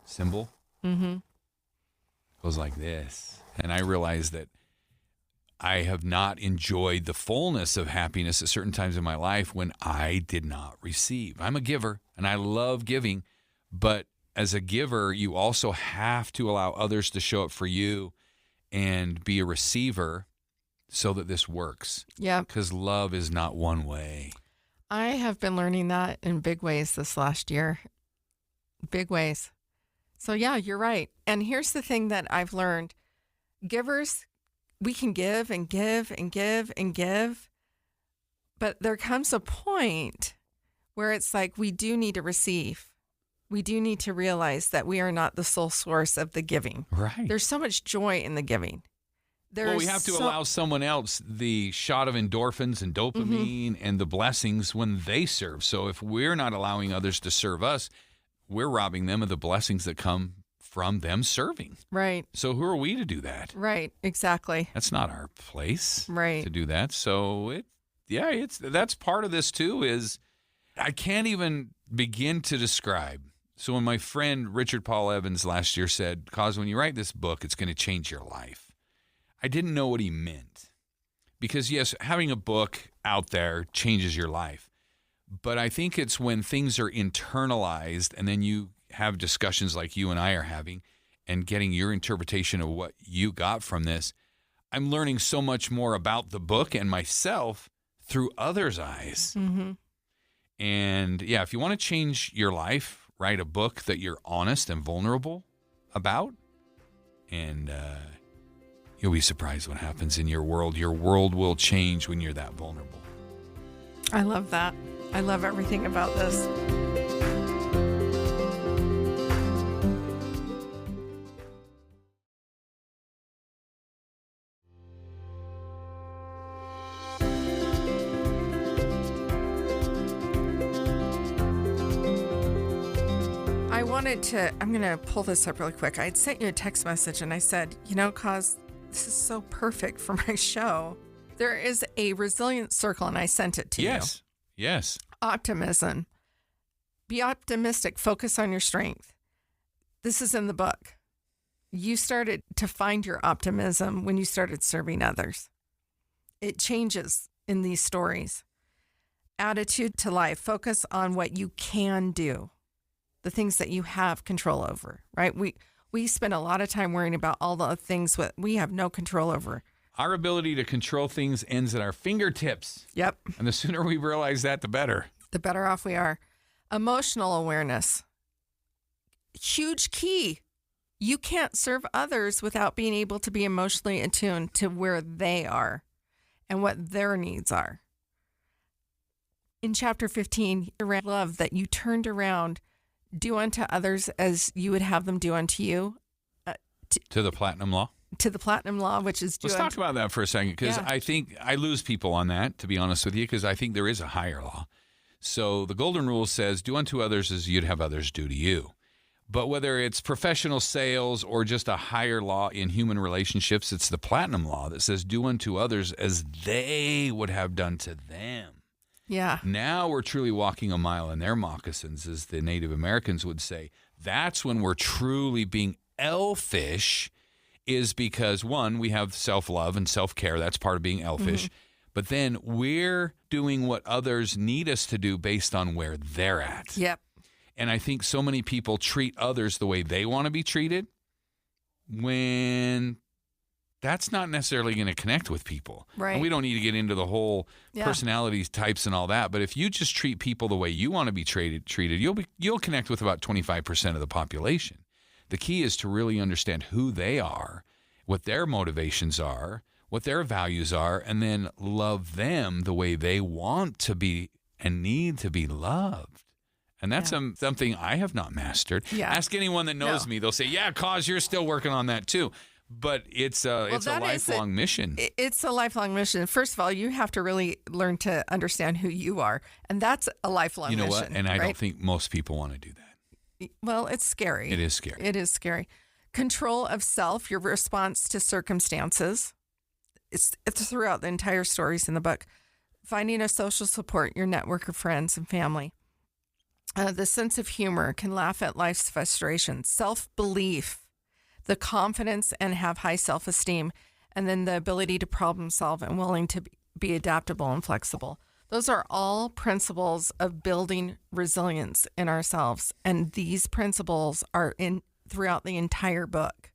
[SPEAKER 1] symbol goes like this. And I realize that I have not enjoyed the fullness of happiness at certain times in my life when I did not receive. I'm a giver and I love giving, but as a giver, you also have to allow others to show up for you and be a receiver so that this works.
[SPEAKER 2] Yeah.
[SPEAKER 1] Because love is not one way.
[SPEAKER 2] I have been learning that in big ways this last year. Big ways. So yeah, you're right. And here's the thing that I've learned. Givers, we can give and give and give and give. But there comes a point where it's like we do need to receive. We do need to realize that we are not the sole source of the giving.
[SPEAKER 1] Right.
[SPEAKER 2] There's so much joy in the giving.
[SPEAKER 1] We have to allow someone else the shot of endorphins and dopamine and the blessings when they serve. So if we're not allowing others to serve us, we're robbing them of the blessings that come from them serving.
[SPEAKER 2] Right.
[SPEAKER 1] So who are we to do that?
[SPEAKER 2] Right. Exactly.
[SPEAKER 1] That's not our place.
[SPEAKER 2] Right.
[SPEAKER 1] To do that. So that's part of this too. Is I can't even begin to describe. So when my friend Richard Paul Evans last year said, "Coz, when you write this book, it's going to change your life," I didn't know what he meant. Because, yes, having a book out there changes your life. But I think it's when things are internalized and then you have discussions like you and I are having and getting your interpretation of what you got from this. I'm learning so much more about the book and myself through others' eyes. And, yeah, if you want to change your life, write a book that you're honest and vulnerable about, and you'll be surprised what happens in your world. Your world will change when you're that vulnerable.
[SPEAKER 2] I love that. I love everything about this. I'm going to pull this up really quick. I had sent you a text message and I said, Coz, this is so perfect for my show. There is a resilience circle and I sent it to you.
[SPEAKER 1] Yes.
[SPEAKER 2] Optimism. Be optimistic. Focus on your strength. This is in the book. You started to find your optimism when you started serving others. It changes in these stories. Attitude to life. Focus on what you can do. The things that you have control over, right? We spend a lot of time worrying about all the things that we have no control over.
[SPEAKER 1] Our ability to control things ends at our fingertips.
[SPEAKER 2] Yep.
[SPEAKER 1] And the sooner we realize that, the better.
[SPEAKER 2] The better off we are. Emotional awareness. Huge key. You can't serve others without being able to be emotionally attuned to where they are and what their needs are. In chapter 15, I love that you turned around. Do unto others as you would have them do unto you.
[SPEAKER 1] To the platinum law?
[SPEAKER 2] To the platinum law, which is...
[SPEAKER 1] Let's talk about that for a second, because I think I lose people on that, to be honest with you, because I think there is a higher law. So the golden rule says, do unto others as you'd have others do to you. But whether it's professional sales or just a higher law in human relationships, it's the platinum law that says do unto others as they would have done to them.
[SPEAKER 2] Yeah.
[SPEAKER 1] Now we're truly walking a mile in their moccasins, as the Native Americans would say. That's when we're truly being elfish, is because, one, we have self-love and self-care. That's part of being elfish. But then we're doing what others need us to do based on where they're at.
[SPEAKER 2] Yep.
[SPEAKER 1] And I think so many people treat others the way they want to be treated when that's not necessarily going to connect with people.
[SPEAKER 2] Right.
[SPEAKER 1] And we don't need to get into the whole personalities types and all that. But if you just treat people the way you want to be treated, you'll connect with about 25% of the population. The key is to really understand who they are, what their motivations are, what their values are, and then love them the way they want to be and need to be loved. And that's something I have not mastered.
[SPEAKER 2] Yeah.
[SPEAKER 1] Ask anyone that knows me. They'll say, yeah, Coz, you're still working on that too. But it's a lifelong mission.
[SPEAKER 2] It's a lifelong mission. First of all, you have to really learn to understand who you are. And that's a lifelong mission.
[SPEAKER 1] You know what? And I don't think most people want to do that.
[SPEAKER 2] Well, it's scary.
[SPEAKER 1] It is scary.
[SPEAKER 2] It is scary. Control of self, your response to circumstances. It's throughout the entire stories in the book. Finding a social support, your network of friends and family. The sense of humor, can laugh at life's frustrations. Self-belief, the confidence and have high self-esteem. And then the ability to problem solve and willing to be adaptable and flexible. Those are all principles of building resilience in ourselves. And these principles are throughout the entire book.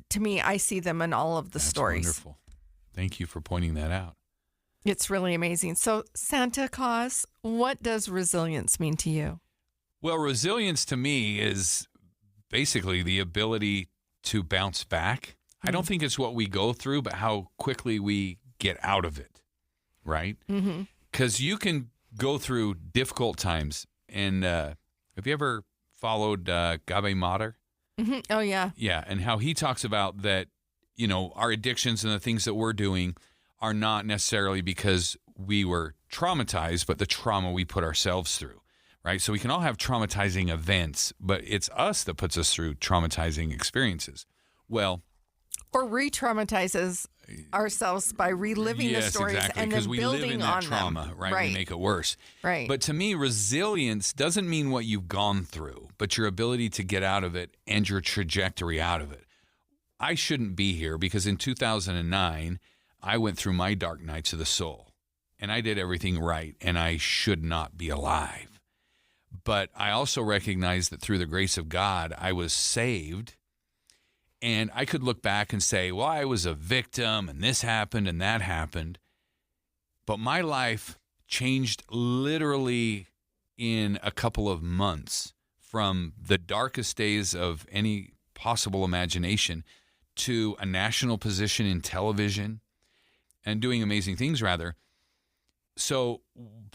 [SPEAKER 2] To me, I see them in all of the stories.
[SPEAKER 1] Wonderful. Thank you for pointing that out.
[SPEAKER 2] It's really amazing. So, Santa Coz, what does resilience mean to you?
[SPEAKER 1] Well, resilience to me is basically the ability to bounce back. I don't think it's what we go through, but how quickly we get out of it, right? Because you can go through difficult times. And have you ever followed Gabe Mater?
[SPEAKER 2] Oh, yeah.
[SPEAKER 1] Yeah, and how he talks about that, our addictions and the things that we're doing are not necessarily because we were traumatized, but the trauma we put ourselves through, right? So we can all have traumatizing events, but it's us that puts us through traumatizing experiences. Well,
[SPEAKER 2] or re-traumatizes ourselves by reliving the stories
[SPEAKER 1] exactly,
[SPEAKER 2] and then
[SPEAKER 1] we
[SPEAKER 2] building
[SPEAKER 1] live in
[SPEAKER 2] on
[SPEAKER 1] that trauma,
[SPEAKER 2] them.
[SPEAKER 1] Right? We make it worse.
[SPEAKER 2] Right.
[SPEAKER 1] But to me, resilience doesn't mean what you've gone through, but your ability to get out of it and your trajectory out of it. I shouldn't be here because in 2009, I went through my dark nights of the soul, and I did everything right, and I should not be alive. But I also recognize that through the grace of God, I was saved, and I could look back and say, well, I was a victim, and this happened, and that happened. But my life changed literally in a couple of months, from the darkest days of any possible imagination to a national position in television, and doing amazing things, rather. So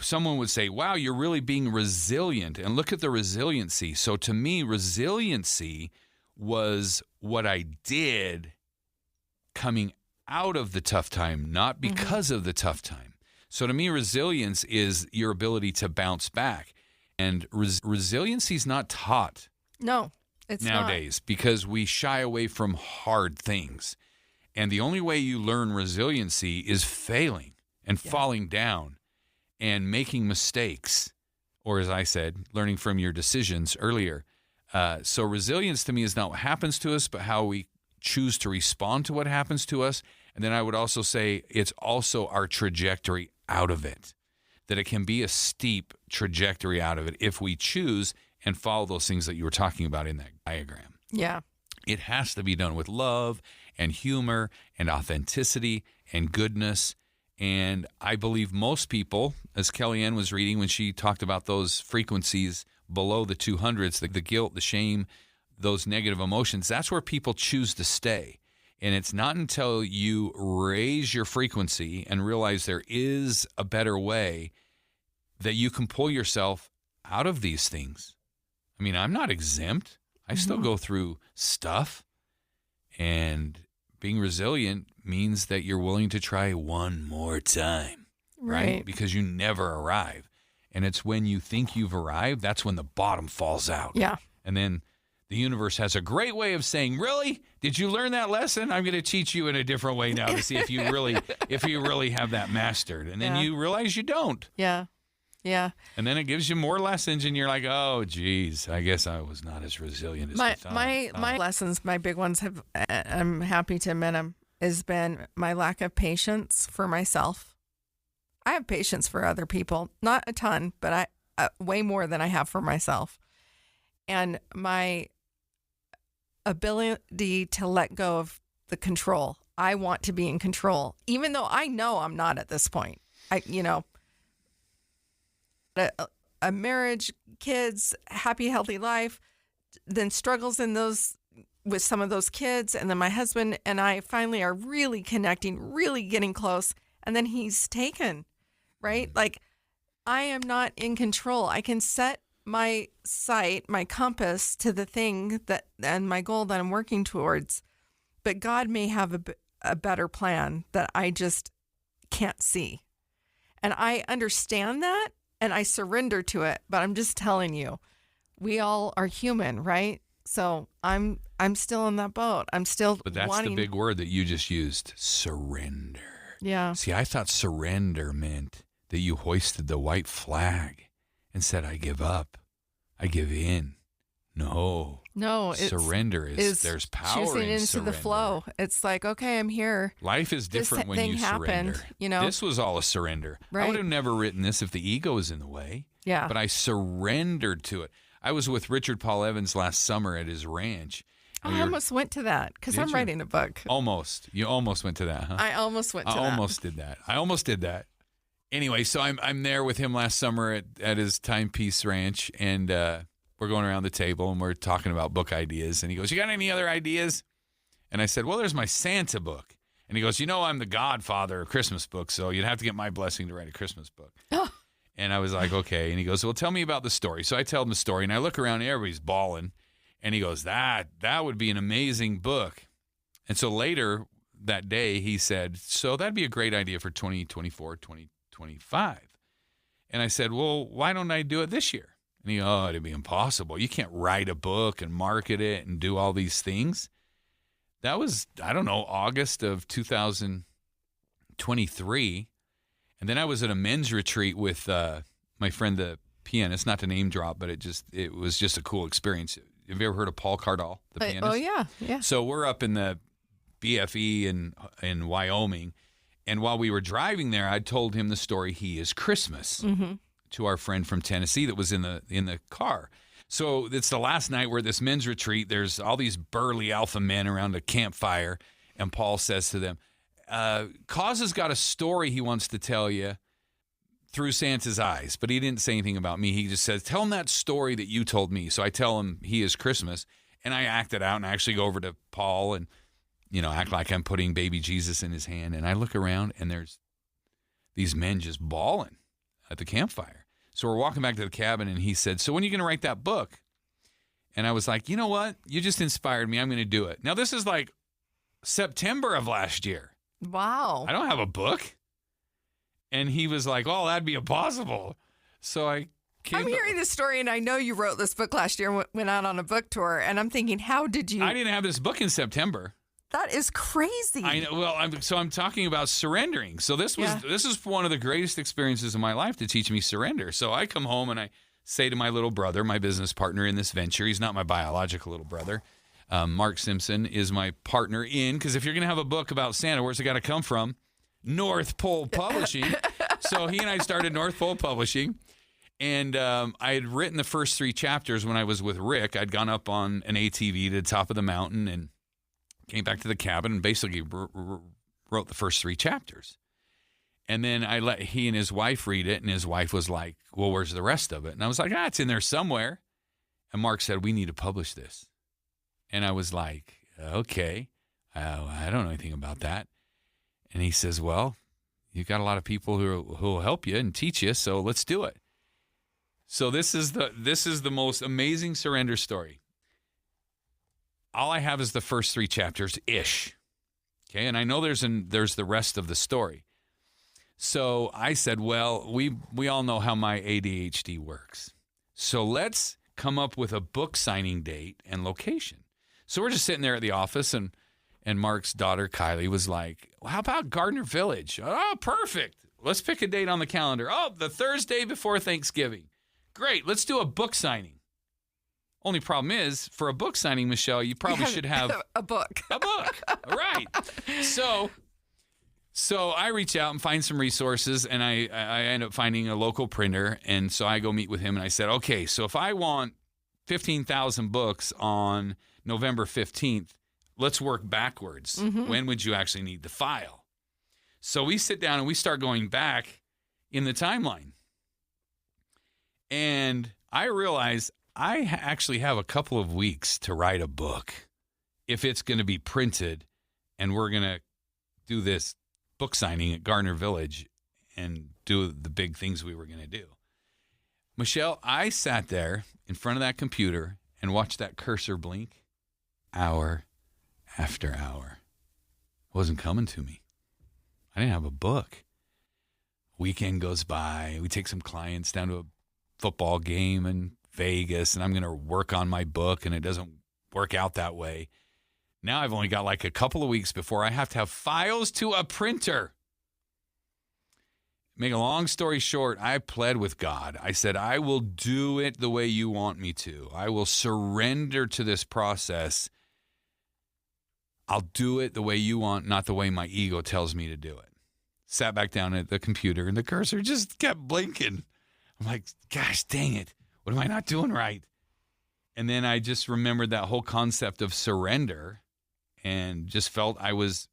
[SPEAKER 1] someone would say, wow, you're really being resilient. And look at the resiliency. So to me, resiliency was what I did coming out of the tough time, not because of the tough time. So to me, resilience is your ability to bounce back. And resiliency is not taught.
[SPEAKER 2] No, it's
[SPEAKER 1] nowadays, because we shy away from hard things. And the only way you learn resiliency is failing and falling down and making mistakes, or as I said, learning from your decisions earlier. So resilience to me is not what happens to us, but how we choose to respond to what happens to us. And then I would also say it's also our trajectory out of it, that it can be a steep trajectory out of it if we choose and follow those things that you were talking about in that diagram.
[SPEAKER 2] Yeah.
[SPEAKER 1] It has to be done with love and humor and authenticity and goodness. And I believe most people, as Kellyanne was reading when she talked about those frequencies below the 200s, the guilt, the shame, those negative emotions, that's where people choose to stay. And it's not until you raise your frequency and realize there is a better way that you can pull yourself out of these things. I mean, I'm not exempt. I still go through stuff. And being resilient means that you're willing to try one more time, right? Because you never arrive. And it's when you think you've arrived, that's when the bottom falls out.
[SPEAKER 2] Yeah.
[SPEAKER 1] And then the universe has a great way of saying, really? Did you learn that lesson? I'm going to teach you in a different way now to see if you really have that mastered. And then you realize you don't.
[SPEAKER 2] Yeah. Yeah.
[SPEAKER 1] And then it gives you more lessons, and you're like, oh, geez, I guess I was not as resilient as I thought.
[SPEAKER 2] My lessons, my big ones have, I'm happy to admit them, has been my lack of patience for myself. I have patience for other people, not a ton, but way more than I have for myself. And my ability to let go of the control. I want to be in control, even though I know I'm not at this point. A marriage, kids, happy, healthy life, then struggles in those with some of those kids. And then my husband and I finally are really connecting, really getting close. And then he's taken, right? Like, I am not in control. I can set my sight, my compass to the thing and my goal that I'm working towards. But God may have a better plan that I just can't see. And I understand that. And I surrender to it, but I'm just telling you, we all are human, right? So I'm still in that boat. I'm still
[SPEAKER 1] But that's
[SPEAKER 2] wanting...
[SPEAKER 1] the big word that you just used, surrender.
[SPEAKER 2] Yeah.
[SPEAKER 1] See, I thought surrender meant that you hoisted the white flag and said, I give up. I give in. No. Surrender is there's power
[SPEAKER 2] choosing
[SPEAKER 1] in
[SPEAKER 2] into
[SPEAKER 1] surrender.
[SPEAKER 2] the flow. It's like, okay, I'm here.
[SPEAKER 1] Life is different when you surrender. This was all a surrender.
[SPEAKER 2] Right.
[SPEAKER 1] I would have never written this if the ego was in the way.
[SPEAKER 2] Yeah.
[SPEAKER 1] But I surrendered to it. I was with Richard Paul Evans last summer at his ranch.
[SPEAKER 2] I almost went to that because I'm writing a book.
[SPEAKER 1] Almost. You almost went to that, huh?
[SPEAKER 2] I almost went to that.
[SPEAKER 1] I almost did that. Anyway, so I'm there with him last summer at his Timepiece Ranch, and we're going around the table, and we're talking about book ideas. And he goes, you got any other ideas? And I said, well, there's my Santa book. And he goes, I'm the godfather of Christmas books, so you'd have to get my blessing to write a Christmas book. And I was like, okay. And he goes, well, tell me about the story. So I tell him the story, and I look around, and everybody's bawling. And he goes, that would be an amazing book. And so later that day, he said, so that'd be a great idea for 2024, 2025. And I said, well, why don't I do it this year? And he goes, it'd be impossible. You can't write a book and market it and do all these things. That was, August of 2023. And then I was at a men's retreat with my friend, the pianist, not to name drop, but it was just a cool experience. Have you ever heard of Paul Cardall, the pianist?
[SPEAKER 2] Oh, yeah.
[SPEAKER 1] So we're up in the BFE in Wyoming. And while we were driving there, I told him the story, He is Christmas, to our friend from Tennessee that was in the car. So it's the last night we're at this men's retreat. There's all these burly alpha men around a campfire. And Paul says to them, Coz has got a story he wants to tell you through Santa's eyes. But he didn't say anything about me. He just says, tell him that story that you told me. So I tell him He is Christmas. And I act it out and I actually go over to Paul and act like I'm putting baby Jesus in his hand. And I look around, and there's these men just bawling at the campfire. So we're walking back to the cabin, and he said, so when are you going to write that book? And I was like, you know what? You just inspired me. I'm going to do it. Now, this is like September of last year.
[SPEAKER 2] Wow.
[SPEAKER 1] I don't have a book. And he was like, oh, that'd be impossible. So I'm
[SPEAKER 2] hearing this story, and I know you wrote this book last year and went out on a book tour, and I'm thinking, how did you...
[SPEAKER 1] I didn't have this book in September.
[SPEAKER 2] That is crazy.
[SPEAKER 1] I know. Well, I'm talking about surrendering. So this is one of the greatest experiences of my life to teach me surrender. So I come home and I say to my little brother, my business partner in this venture, he's not my biological little brother. Mark Simpson is my partner because if you're going to have a book about Santa, where's it got to come from? North Pole Publishing. So he and I started North Pole Publishing. And I had written the first 3 chapters when I was with Rick. I'd gone up on an ATV to the top of the mountain and came back to the cabin and basically wrote the first 3 chapters. And then I let he and his wife read it, and his wife was like, well, where's the rest of it? And I was like, it's in there somewhere. And Mark said, we need to publish this. And I was like, okay, I don't know anything about that. And he says, well, you've got a lot of people who will help you and teach you, so let's do it. So this is the most amazing surrender story. All I have is the first 3 chapters-ish. Okay, and I know there's the rest of the story. So I said, well, we all know how my ADHD works. So let's come up with a book signing date and location. So we're just sitting there at the office, and Mark's daughter, Kylie, was like, well, how about Gardner Village? Oh, perfect. Let's pick a date on the calendar. Oh, the Thursday before Thanksgiving. Great. Let's do a book signing. Only problem is, for a book signing, Michelle, you probably should have
[SPEAKER 2] a book.
[SPEAKER 1] A book. Right. So I reach out and find some resources, and I end up finding a local printer. And so I go meet with him, and I said, okay, so if I want 15,000 books on November 15th, let's work backwards. Mm-hmm. When would you actually need the file? So we sit down and we start going back in the timeline. And I realize I actually have a couple of weeks to write a book if it's going to be printed, and we're going to do this book signing at Gardner Village and do the big things we were going to do. Michelle, I sat there in front of that computer and watched that cursor blink hour after hour. It wasn't coming to me. I didn't have a book. Weekend goes by. We take some clients down to a football game in Vegas, and I'm going to work on my book, and it doesn't work out that way. Now I've only got like a couple of weeks before I have to have files to a printer. Make a long story short, I pled with God. I said, I will do it the way you want me to. I will surrender to this process. I'll do it the way you want, not the way my ego tells me to do it. Sat back down at the computer, and the cursor just kept blinking. I'm like, gosh, dang it. What am I not doing right? And then I just remembered that whole concept of surrender and just felt I was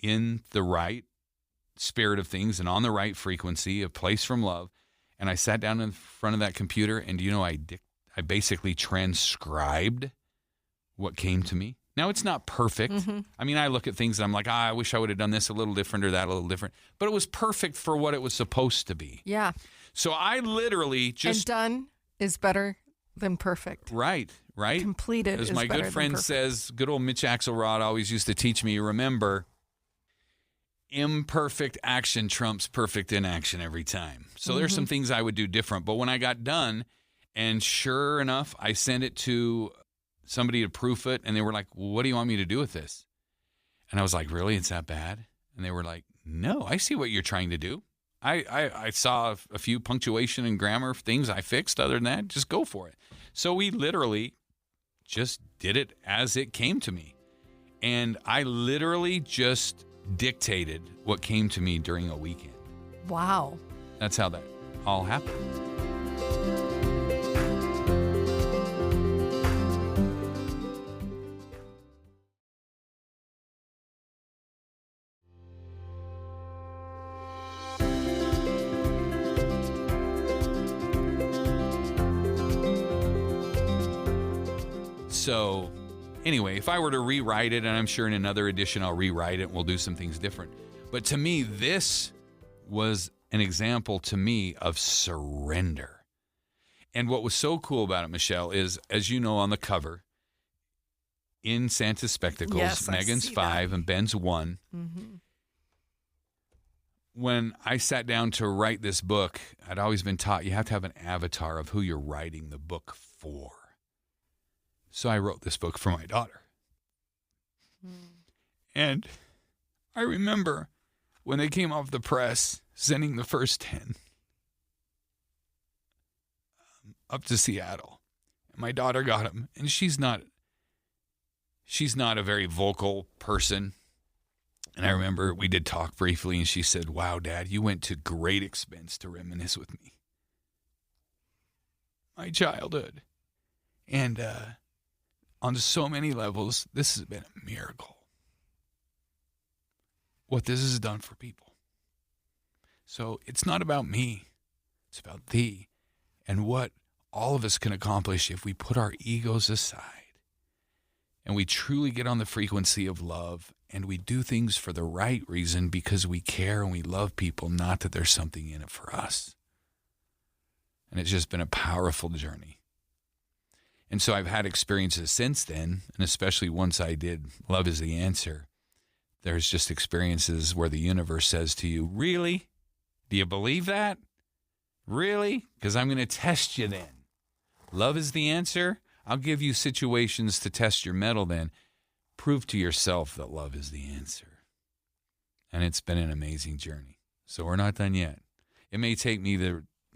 [SPEAKER 1] in the right spirit of things and on the right frequency, a place from love. And I sat down in front of that computer, and I basically transcribed what came to me. Now, it's not perfect. Mm-hmm. I mean, I look at things and I'm like, I wish I would have done this a little different or that a little different. But it was perfect for what it was supposed to be.
[SPEAKER 2] Yeah.
[SPEAKER 1] So I literally just...
[SPEAKER 2] And done is better than perfect.
[SPEAKER 1] Right.
[SPEAKER 2] Completed
[SPEAKER 1] As
[SPEAKER 2] is
[SPEAKER 1] my
[SPEAKER 2] better
[SPEAKER 1] good friend
[SPEAKER 2] than perfect.
[SPEAKER 1] says, good old Mitch Axelrod always used to teach me, remember, imperfect action trumps perfect inaction every time. So there's some things I would do different. But when I got done, and sure enough, I sent it to somebody to proof it, and they were like, well, what do you want me to do with this? And I was like, really? It's that bad? And they were like, no, I see what you're trying to do. I saw a few punctuation and grammar things I fixed. Other than that, just go for it. So we literally just did it as it came to me. And I literally just dictated what came to me during a weekend.
[SPEAKER 2] Wow.
[SPEAKER 1] That's how that all happened. So anyway, if I were to rewrite it, and I'm sure in another edition I'll rewrite it, we'll do some things different. But to me, this was an example to me of surrender. And what was so cool about it, Michelle, is, as you know, on the cover, in Santa's spectacles,
[SPEAKER 2] yes,
[SPEAKER 1] Megan's 5 and Ben's 1. Mm-hmm. When I sat down to write this book, I'd always been taught you have to have an avatar of who you're writing the book for. So I wrote this book for my daughter. And I remember when they came off the press, sending the first 10 up to Seattle. And my daughter got them. And she's not a very vocal person. And I remember we did talk briefly, and she said, wow, Dad, you went to great expense to reminisce with me. My childhood. And, on so many levels, this has been a miracle. What this has done for people. So it's not about me. It's about thee and what all of us can accomplish if we put our egos aside and we truly get on the frequency of love and we do things for the right reason because we care and we love people, not that there's something in it for us. And it's just been a powerful journey. And so I've had experiences since then, and especially once I did Love is the Answer, there's just experiences where the universe says to you, really? Do you believe that? Really? Because I'm going to test you then. Love is the answer? I'll give you situations to test your mettle then. Prove to yourself that love is the answer. And it's been an amazing journey. So we're not done yet. It may take me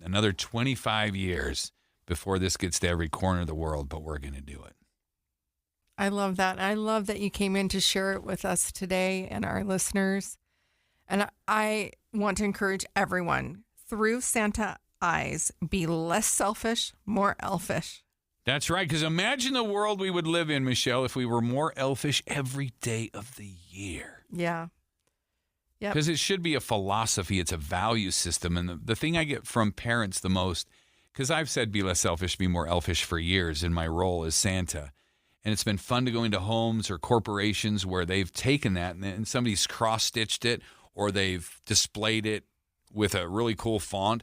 [SPEAKER 1] another 25 years before this gets to every corner of the world, but we're going to do it.
[SPEAKER 2] I love that. I love that you came in to share it with us today and our listeners. And I want to encourage everyone, through Santa eyes, be less selfish, more elfish.
[SPEAKER 1] That's right, because imagine the world we would live in, Michelle, if we were more elfish every day of the year.
[SPEAKER 2] Yeah. Yep.
[SPEAKER 1] Because it should be a philosophy. It's a value system. And the thing I get from parents the most, because I've said be less selfish, be more elfish for years in my role as Santa. And it's been fun to go into homes or corporations where they've taken that and somebody's cross-stitched it or they've displayed it with a really cool font.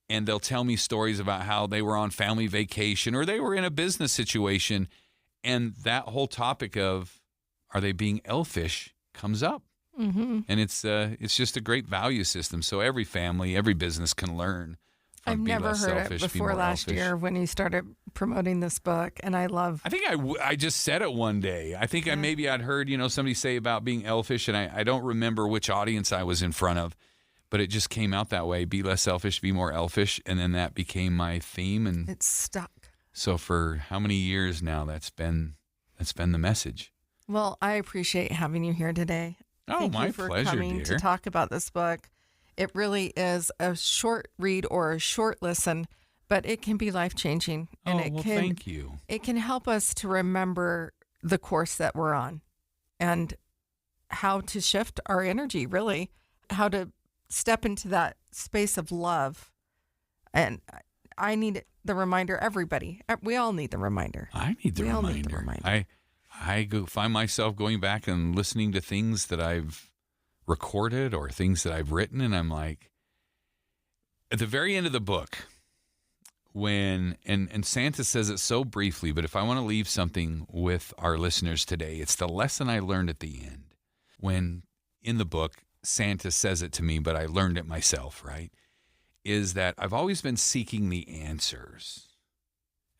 [SPEAKER 1] And they'll tell me stories about how they were on family vacation or they were in a business situation. And that whole topic of, are they being elfish, comes up.
[SPEAKER 2] Mm-hmm.
[SPEAKER 1] And it's just a great value system. So every family, every business can learn.
[SPEAKER 2] I've never heard it before last year when you started promoting this book, and I think
[SPEAKER 1] I just said it one day. I think I'd heard somebody say about being elfish, and I don't remember which audience I was in front of, but it just came out that way. Be less selfish, be more elfish, and then that became my theme, and
[SPEAKER 2] it's stuck.
[SPEAKER 1] So for how many years now? That's been the message.
[SPEAKER 2] Well, I appreciate having you here today.
[SPEAKER 1] Oh, my pleasure, dear.
[SPEAKER 2] Thank you for coming to talk about this book. It really is a short read or a short listen, but it can be life-changing. And
[SPEAKER 1] thank you.
[SPEAKER 2] It can help us to remember the course that we're on and how to shift our energy, really, how to step into that space of love. And I need the reminder, everybody. We all need the reminder.
[SPEAKER 1] I need the reminder.
[SPEAKER 2] All need the reminder.
[SPEAKER 1] I find myself going back and listening to things that I've recorded or things that I've written, and I'm like, at the very end of the book, when and Santa says it so briefly, but if I want to leave something with our listeners today, it's the lesson I learned at the end. When in the book, Santa says it to me, but I learned it myself, right? Is that I've always been seeking the answers,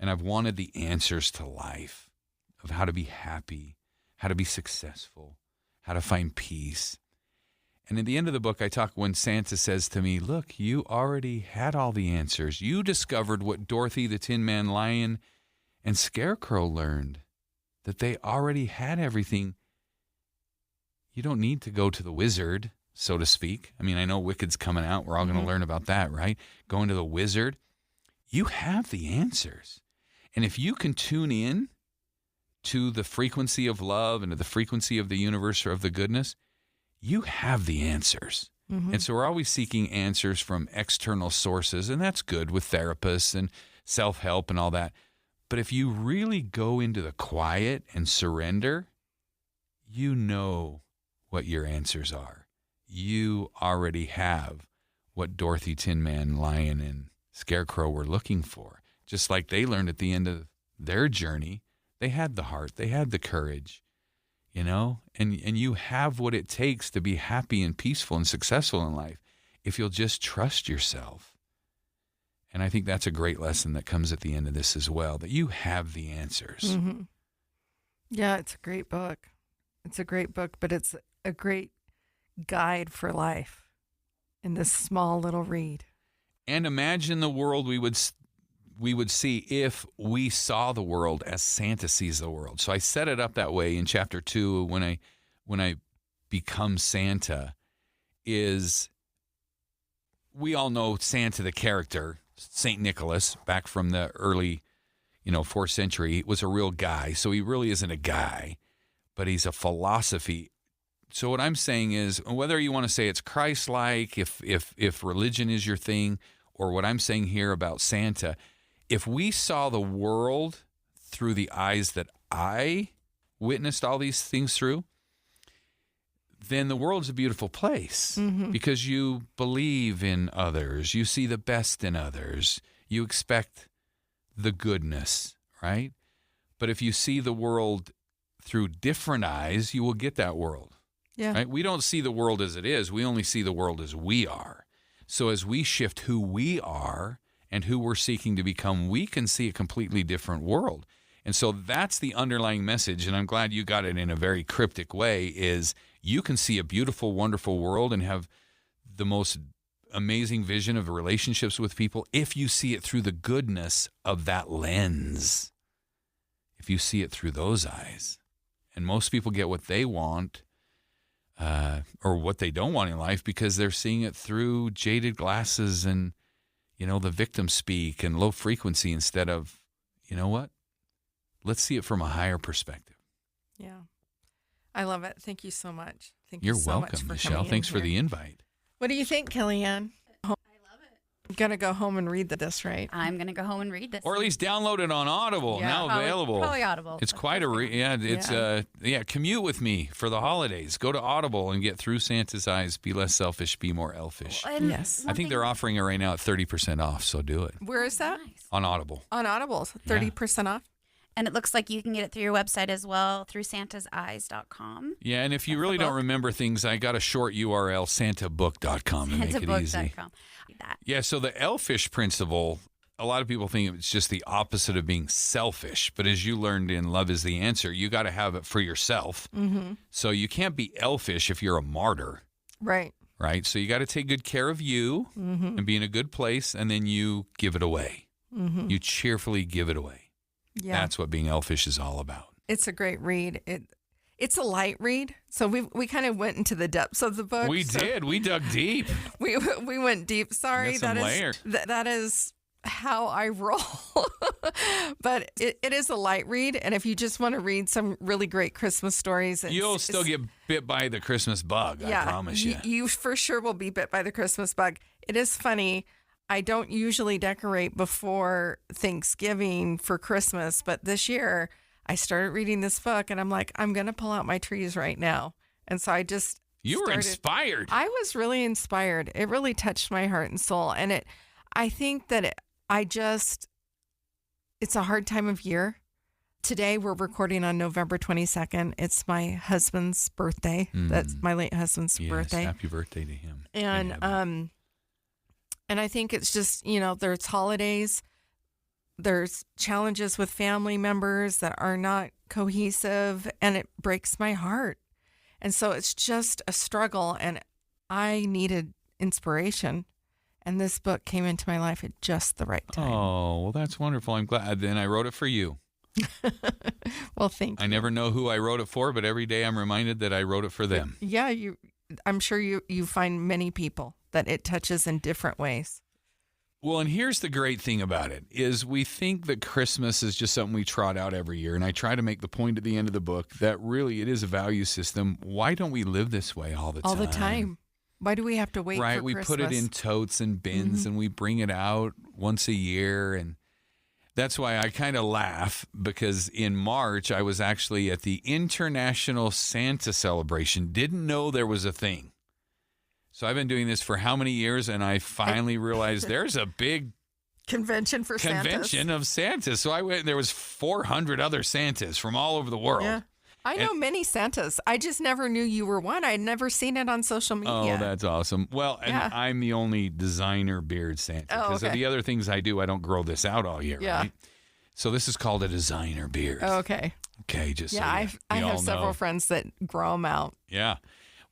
[SPEAKER 1] and I've wanted the answers to life, of how to be happy, how to be successful, how to find peace. And in the end of the book, I talk when Santa says to me, look, you already had all the answers. You discovered what Dorothy, the Tin Man Lion, and Scarecrow learned, that they already had everything. You don't need to go to the wizard, so to speak. I mean, I know Wicked's coming out. We're all going to learn about that, right? Going to the wizard. You have the answers. And if you can tune in to the frequency of love and to the frequency of the universe or of the goodness, you have the answers. Mm-hmm. And so we're always seeking answers from external sources, and that's good with therapists and self-help and all that. But if you really go into the quiet and surrender, you know what your answers are. You already have what Dorothy, Tin Man, Lion, and Scarecrow were looking for. Just like they learned at the end of their journey, they had the heart, they had the courage. And you have what it takes to be happy and peaceful and successful in life if you'll just trust yourself. And I think that's a great lesson that comes at the end of this as well, that you have the answers.
[SPEAKER 2] Mm-hmm. Yeah, it's a great book. It's a great book, but it's a great guide for life in this small little read.
[SPEAKER 1] And imagine the world we would see if we saw the world as Santa sees the world. So I set it up that way in chapter 2 when I become Santa. Is we all know Santa the character, St. Nicholas, back from the early 4th century, was a real guy. So he really isn't a guy, but he's a philosophy. So what I'm saying is, whether you want to say it's Christ-like, if religion is your thing, or what I'm saying here about Santa, if we saw the world through the eyes that I witnessed all these things through, then the world's a beautiful place because you believe in others. You see the best in others. You expect the goodness, right? But if you see the world through different eyes, you will get that world.
[SPEAKER 2] Yeah.
[SPEAKER 1] Right? We don't see the world as it is. We only see the world as we are. So as we shift who we are and who we're seeking to become, we can see a completely different world. And so that's the underlying message, and I'm glad you got it in a very cryptic way, is you can see a beautiful, wonderful world and have the most amazing vision of relationships with people if you see it through the goodness of that lens. If you see it through those eyes. And most people get what they want or what they don't want in life because they're seeing it through jaded glasses and, the victim speak and low frequency instead of, you know what? Let's see it from a higher perspective.
[SPEAKER 2] Yeah. I love it. Thank you so much. Thank
[SPEAKER 1] You're
[SPEAKER 2] you so
[SPEAKER 1] welcome,
[SPEAKER 2] much for
[SPEAKER 1] Michelle.
[SPEAKER 2] coming in
[SPEAKER 1] Thanks for
[SPEAKER 2] here.
[SPEAKER 1] the invite.
[SPEAKER 2] What do you think, Kellyanne?
[SPEAKER 3] I love it.
[SPEAKER 2] I'm going to go home and read this, right?
[SPEAKER 3] I'm going to go home and read this.
[SPEAKER 1] Or at least download it on Audible.
[SPEAKER 2] Yeah.
[SPEAKER 1] Now available.
[SPEAKER 3] Probably Audible.
[SPEAKER 1] It's quite a commute with me for the holidays. Go to Audible and get Through Santa's Eyes. Be less selfish, be more elfish.
[SPEAKER 3] And
[SPEAKER 2] Yes.
[SPEAKER 1] I think they're offering it right now at 30% off, so do it
[SPEAKER 2] Where is that?
[SPEAKER 3] Nice.
[SPEAKER 1] on Audible.
[SPEAKER 2] On Audible, 30% off.
[SPEAKER 3] And it looks like you can get it through your website as well, through santaseyes.com.
[SPEAKER 1] Yeah, and if you really don't remember things, I got a short URL, santabook.com, to make it easy.
[SPEAKER 3] Santabook.com. That.
[SPEAKER 1] Yeah, so the Elfish principle, a lot of people think it's just the opposite of being selfish. But as you learned in Love is the Answer, you got to have it for yourself.
[SPEAKER 2] Mm-hmm.
[SPEAKER 1] So you can't be elfish if you're a martyr,
[SPEAKER 2] Right.
[SPEAKER 1] right? So you got to take good care of you
[SPEAKER 2] Mm-hmm.
[SPEAKER 1] and be in a good place, and then you give it away.
[SPEAKER 2] Mm-hmm.
[SPEAKER 1] You cheerfully give it away.
[SPEAKER 2] Yeah.
[SPEAKER 1] That's what being elfish is all about.
[SPEAKER 2] It's a great read. It's a light read. So we kind of went into the depths of the book.
[SPEAKER 1] We
[SPEAKER 2] So
[SPEAKER 1] did. We dug deep.
[SPEAKER 2] We went deep. Sorry,
[SPEAKER 1] Got some layers.
[SPEAKER 2] that is how I roll. But it is a light read, and if you just want to read some really great Christmas stories,
[SPEAKER 1] You'll still get bit by the Christmas bug, I promise you.
[SPEAKER 2] You for sure will be bit by the Christmas bug. It is funny. I don't usually decorate before Thanksgiving for Christmas, but this year I started reading this book, and I'm like, I'm going to pull out my trees right now. And so I just
[SPEAKER 1] You were
[SPEAKER 2] started.
[SPEAKER 1] inspired.
[SPEAKER 2] I was really inspired. It really touched my heart and soul. And I think that it's a hard time of year. Today we're recording on November 22nd. It's my husband's birthday. That's my late husband's
[SPEAKER 1] Yes,
[SPEAKER 2] birthday.
[SPEAKER 1] happy birthday to him.
[SPEAKER 2] And I think it's just, there's holidays, there's challenges with family members that are not cohesive, and it breaks my heart. And so it's just a struggle, and I needed inspiration. And this book came into my life at just the right time.
[SPEAKER 1] Oh, well, that's wonderful. I'm glad. Then I wrote it for you.
[SPEAKER 2] Well, thank you.
[SPEAKER 1] I never know who I wrote it for, but every day I'm reminded that I wrote it for them.
[SPEAKER 2] Yeah, I'm sure you find many people that it touches in different ways.
[SPEAKER 1] Well, and here's the great thing about it is we think that Christmas is just something we trot out every year. And I try to make the point at the end of the book that really it is a value system. Why don't we live this way all the time?
[SPEAKER 2] All the time. Why do we have to wait
[SPEAKER 1] Right,
[SPEAKER 2] for
[SPEAKER 1] we
[SPEAKER 2] Christmas?
[SPEAKER 1] put it in totes and bins and we bring it out once a year. And that's why I kind of laugh because in March I was actually at the International Santa Celebration. Didn't know there was a thing. So I've been doing this for how many years, and I finally realized there's a big
[SPEAKER 2] convention for
[SPEAKER 1] convention of Santas. So I went, and there was 400 other Santas from all over the world.
[SPEAKER 2] Yeah. I know many Santas. I just never knew you were one. I'd never seen it on social media.
[SPEAKER 1] Oh, that's awesome. Well, and
[SPEAKER 2] Yeah.
[SPEAKER 1] I'm the only designer beard Santa.
[SPEAKER 2] Oh,
[SPEAKER 1] Because of
[SPEAKER 2] okay.
[SPEAKER 1] the other things I do, I don't grow this out all year,
[SPEAKER 2] Yeah.
[SPEAKER 1] right? So this is called a designer beard.
[SPEAKER 2] Oh, okay.
[SPEAKER 1] Okay, just
[SPEAKER 2] Yeah,
[SPEAKER 1] so
[SPEAKER 2] I
[SPEAKER 1] you
[SPEAKER 2] have
[SPEAKER 1] all
[SPEAKER 2] several
[SPEAKER 1] know.
[SPEAKER 2] friends that grow them out.
[SPEAKER 1] Yeah.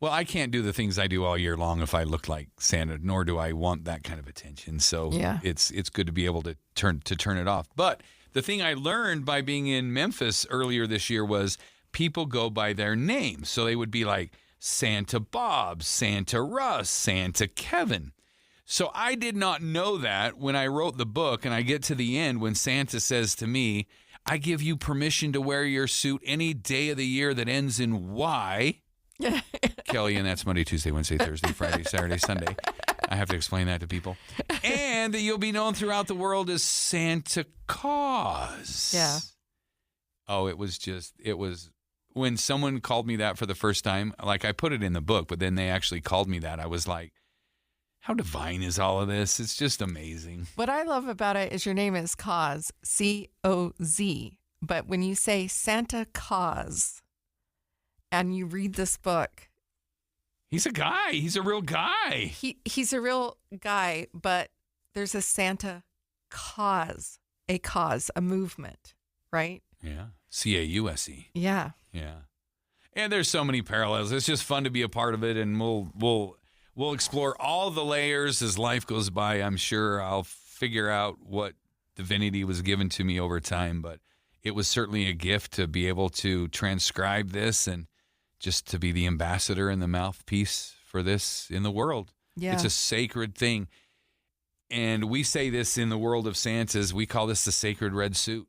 [SPEAKER 1] Well, I can't do the things I do all year long if I look like Santa, nor do I want that kind of attention. So
[SPEAKER 2] Yeah.
[SPEAKER 1] it's good to be able to turn it off. But the thing I learned by being in Memphis earlier this year was people go by their names. So they would be like Santa Bob, Santa Russ, Santa Kevin. So I did not know that when I wrote the book, and I get to the end when Santa says to me, I give you permission to wear your suit any day of the year that ends in Y. Kelly, and that's Monday, Tuesday, Wednesday, Thursday, Friday, Saturday, Sunday. I have to explain that to people. And that you'll be known throughout the world as Santa Coz.
[SPEAKER 2] Yeah.
[SPEAKER 1] Oh, it was when someone called me that for the first time, like I put it in the book, but then they actually called me that. I was like, how divine is all of this? It's just amazing.
[SPEAKER 2] What I love about it is your name is Coz, C-O-Z. But when you say Santa Coz and you read this book,
[SPEAKER 1] He's a guy. He's a real guy.
[SPEAKER 2] he's a real guy, but there's a Santa cause, a movement, right?
[SPEAKER 1] Yeah. CAUSE.
[SPEAKER 2] Yeah.
[SPEAKER 1] Yeah. And there's so many parallels. It's just fun to be a part of it, and we'll explore all the layers as life goes by. I'm sure I'll figure out what divinity was given to me over time, but it was certainly a gift to be able to transcribe this and just to be the ambassador and the mouthpiece for this in the world.
[SPEAKER 2] Yeah.
[SPEAKER 1] It's a sacred thing. And we say this in the world of Santas, we call this the sacred red suit.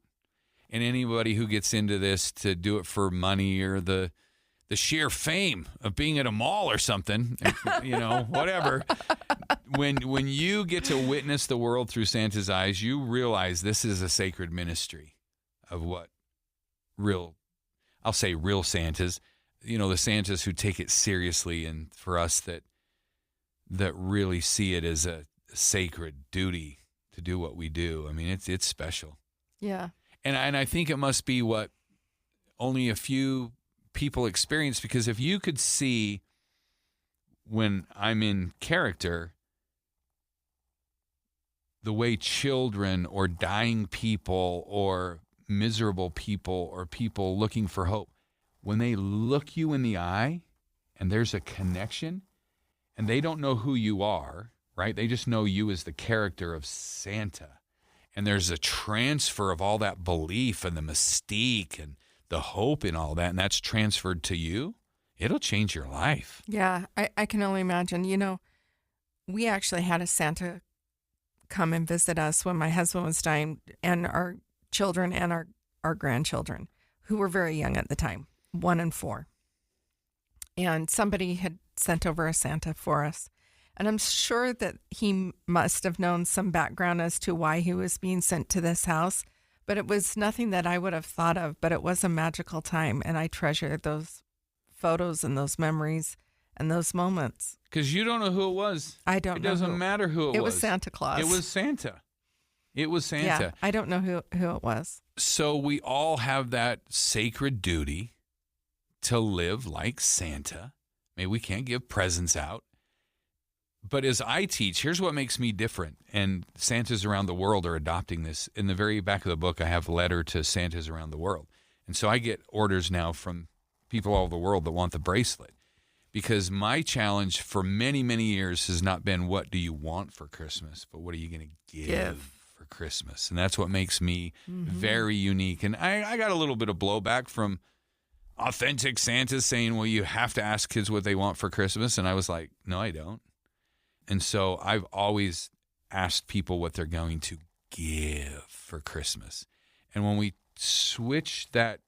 [SPEAKER 1] And anybody who gets into this to do it for money or the sheer fame of being at a mall or something, whatever. When you get to witness the world through Santa's eyes, you realize this is a sacred ministry of what real Santas, the Santas who take it seriously, and for us that really see it as a sacred duty to do what we do. I mean, it's special.
[SPEAKER 2] Yeah.
[SPEAKER 1] And I think it must be what only a few people experience, because if you could see when I'm in character the way children or dying people or miserable people or people looking for hope, when they look you in the eye and there's a connection and they don't know who you are, right? They just know you as the character of Santa. And there's a transfer of all that belief and the mystique and the hope in all that, and that's transferred to you, it'll change your life.
[SPEAKER 2] Yeah, I can only imagine. We actually had a Santa come and visit us when my husband was dying, and our children and our grandchildren, who were very young at the time, 1 and 4. And somebody had sent over a Santa for us. And I'm sure that he must have known some background as to why he was being sent to this house. But it was nothing that I would have thought of, but it was a magical time. And I treasure those photos and those memories and those moments.
[SPEAKER 1] Because you don't know who it was.
[SPEAKER 2] I don't know.
[SPEAKER 1] It doesn't matter who it was.
[SPEAKER 2] It was Santa Claus.
[SPEAKER 1] It was Santa.
[SPEAKER 2] Yeah, I don't know who it was.
[SPEAKER 1] So we all have that sacred duty to live like Santa. Maybe we can't give presents out. But as I teach, here's what makes me different. And Santas around the world are adopting this. In the very back of the book, I have a letter to Santas around the world. And so I get orders now from people all over the world that want the bracelet. Because my challenge for many, many years has not been what do you want for Christmas, but what are you going to give for Christmas? And that's what makes me very unique. And I got a little bit of blowback from authentic Santas saying, well, you have to ask kids what they want for Christmas. And I was like, no, I don't. And so I've always asked people what they're going to give for Christmas. And when we switch that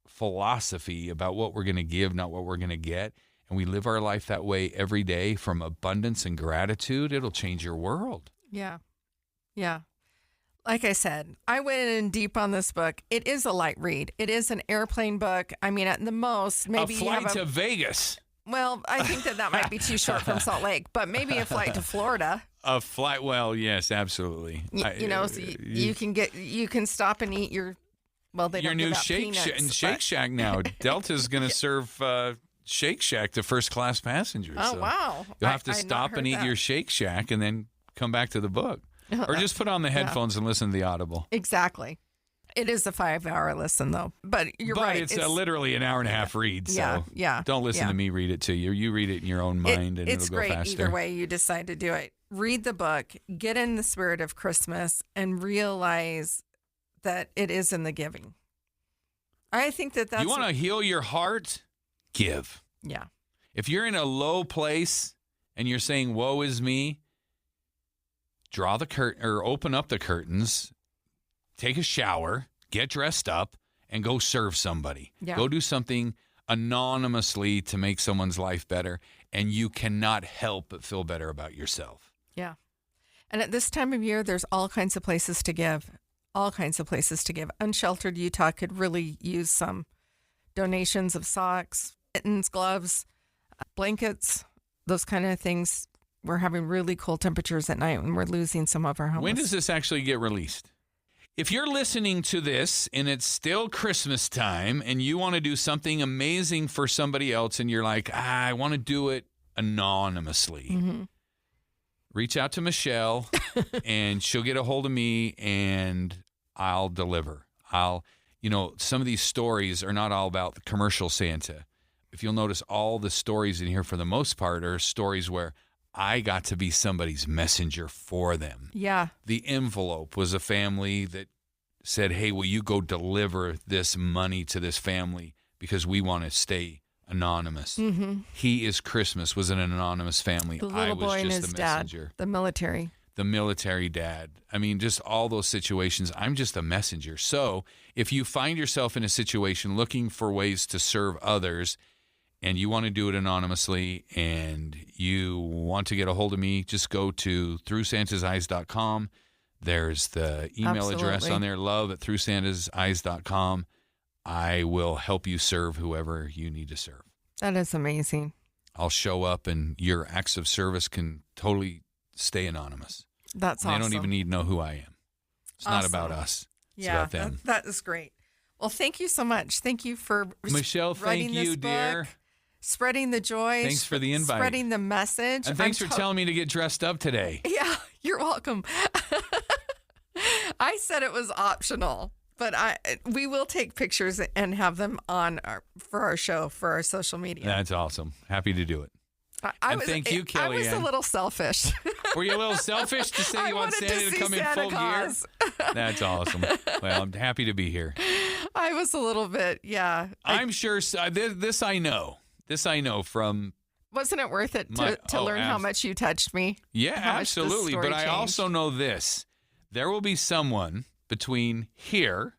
[SPEAKER 1] philosophy about what we're going to give, not what we're going to get, and we live our life that way every day from abundance and gratitude, it'll change your world.
[SPEAKER 2] Yeah. Yeah. Like I said, I went in deep on this book. It is a light read. It is an airplane book. I mean, at the most, maybe
[SPEAKER 1] a flight to Vegas.
[SPEAKER 2] Well, I think that might be too short from Salt Lake, but maybe a flight to Florida.
[SPEAKER 1] A flight, well, yes, absolutely.
[SPEAKER 2] So you can stop and eat your, well, they
[SPEAKER 1] your
[SPEAKER 2] don't
[SPEAKER 1] new
[SPEAKER 2] give out
[SPEAKER 1] Shake
[SPEAKER 2] peanuts,
[SPEAKER 1] Shake Shack now. Delta's going to serve Shake Shack to first class passengers.
[SPEAKER 2] Oh,
[SPEAKER 1] so
[SPEAKER 2] wow!
[SPEAKER 1] You'll have to stop and eat your Shake Shack and then come back to the book, or just put on the headphones and listen to the Audible.
[SPEAKER 2] Exactly. It is a 5-hour listen, though. But you're right.
[SPEAKER 1] It's literally an hour and a half read. So don't listen to me read it to you. You read it in your own mind, and it'll go faster.
[SPEAKER 2] It's great either way you decide to do it. Read the book, get in the spirit of Christmas, and realize that it is in the giving. I think that's...
[SPEAKER 1] You want to heal your heart? Give.
[SPEAKER 2] Yeah.
[SPEAKER 1] If you're in a low place and you're saying, woe is me, draw the curtain or open up the curtains, take a shower, get dressed up, and go serve somebody.
[SPEAKER 2] Yeah.
[SPEAKER 1] Go do something anonymously to make someone's life better, and you cannot help but feel better about yourself.
[SPEAKER 2] Yeah. And at this time of year, there's all kinds of places to give. All kinds of places to give. Unsheltered Utah could really use some donations of socks, mittens, gloves, blankets, those kind of things. We're having really cold temperatures at night, and we're losing some of our homes.
[SPEAKER 1] When does this actually get released? If you're listening to this and it's still Christmas time and you want to do something amazing for somebody else and you're like, I want to do it anonymously, reach out to Michelle and she'll get a hold of me and I'll deliver. Some of these stories are not all about the commercial Santa. If you'll notice, all the stories in here for the most part are stories where I got to be somebody's messenger for them.
[SPEAKER 2] Yeah.
[SPEAKER 1] The envelope was a family that said, hey, will you go deliver this money to this family because we want to stay anonymous. Mm-hmm. He is Christmas was an anonymous family.
[SPEAKER 2] The little boy and his dad, the military dad. I mean, just all those situations. I'm just a messenger. So if you find yourself in a situation looking for ways to serve others and you want to do it anonymously and you want to get a hold of me, just go to throughsantaseyes.com. There's the email address on there, love@throughsantaseyes.com. I will help you serve whoever you need to serve. That is amazing.
[SPEAKER 1] I'll show up and your acts of service can totally stay anonymous.
[SPEAKER 2] That's awesome.
[SPEAKER 1] They don't even need to know who I am. It's not about us. It's about them.
[SPEAKER 2] That is great. Well, thank you so much. Thank you for
[SPEAKER 1] Michelle,
[SPEAKER 2] writing
[SPEAKER 1] thank you,
[SPEAKER 2] this
[SPEAKER 1] dear.
[SPEAKER 2] book, spreading the joy.
[SPEAKER 1] Thanks for the invite.
[SPEAKER 2] Spreading the message.
[SPEAKER 1] And thanks for telling me to get dressed up today.
[SPEAKER 2] Yeah, you're welcome. I said it was optional, but we will take pictures and have them on for our show, for our social media.
[SPEAKER 1] That's awesome. Happy to do it. Thank you, Kelly.
[SPEAKER 2] I was a little selfish.
[SPEAKER 1] Were you a little selfish to say you want Santa to come in full gear? That's awesome. Well, I'm happy to be here.
[SPEAKER 2] I was a little bit, yeah.
[SPEAKER 1] I'm sure this I know. This I know from...
[SPEAKER 2] Wasn't it worth it to learn how much you touched me?
[SPEAKER 1] Yeah, absolutely. But I also know this. There will be someone between here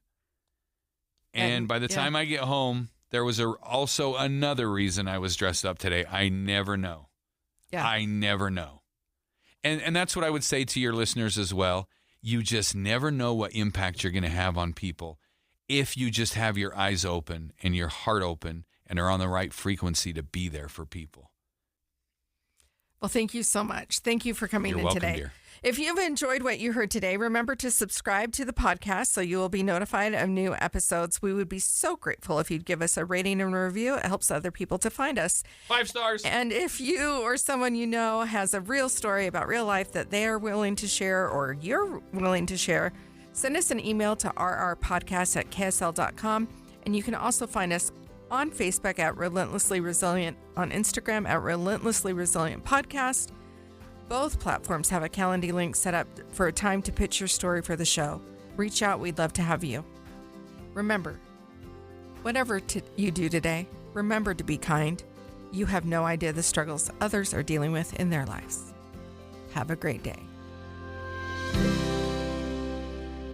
[SPEAKER 1] and by the time I get home, there was also another reason I was dressed up today. I never know.
[SPEAKER 2] Yeah.
[SPEAKER 1] I never know. And that's what I would say to your listeners as well. You just never know what impact you're going to have on people if you just have your eyes open and your heart open and are on the right frequency to be there for people.
[SPEAKER 2] Well, thank you so much. Thank you for coming in today.
[SPEAKER 1] Dear.
[SPEAKER 2] If you've enjoyed what you heard today, remember to subscribe to the podcast so you will be notified of new episodes. We would be so grateful if you'd give us a rating and a review. It helps other people to find us.
[SPEAKER 1] 5 stars.
[SPEAKER 2] And if you or someone you know has a real story about real life that they are willing to share or you're willing to share, send us an email to rrpodcast@ksl.com. And you can also find us on Facebook at Relentlessly Resilient, on Instagram at Relentlessly Resilient Podcast. Both platforms have a Calendly link set up for a time to pitch your story for the show. Reach out. We'd love to have you. Remember, whatever you do today, remember to be kind. You have no idea the struggles others are dealing with in their lives. Have a great day.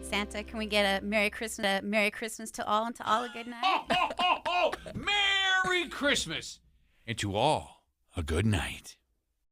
[SPEAKER 3] Santa, can we get a Merry Christmas to all and to all a good night?
[SPEAKER 1] Merry Christmas and to all a good night.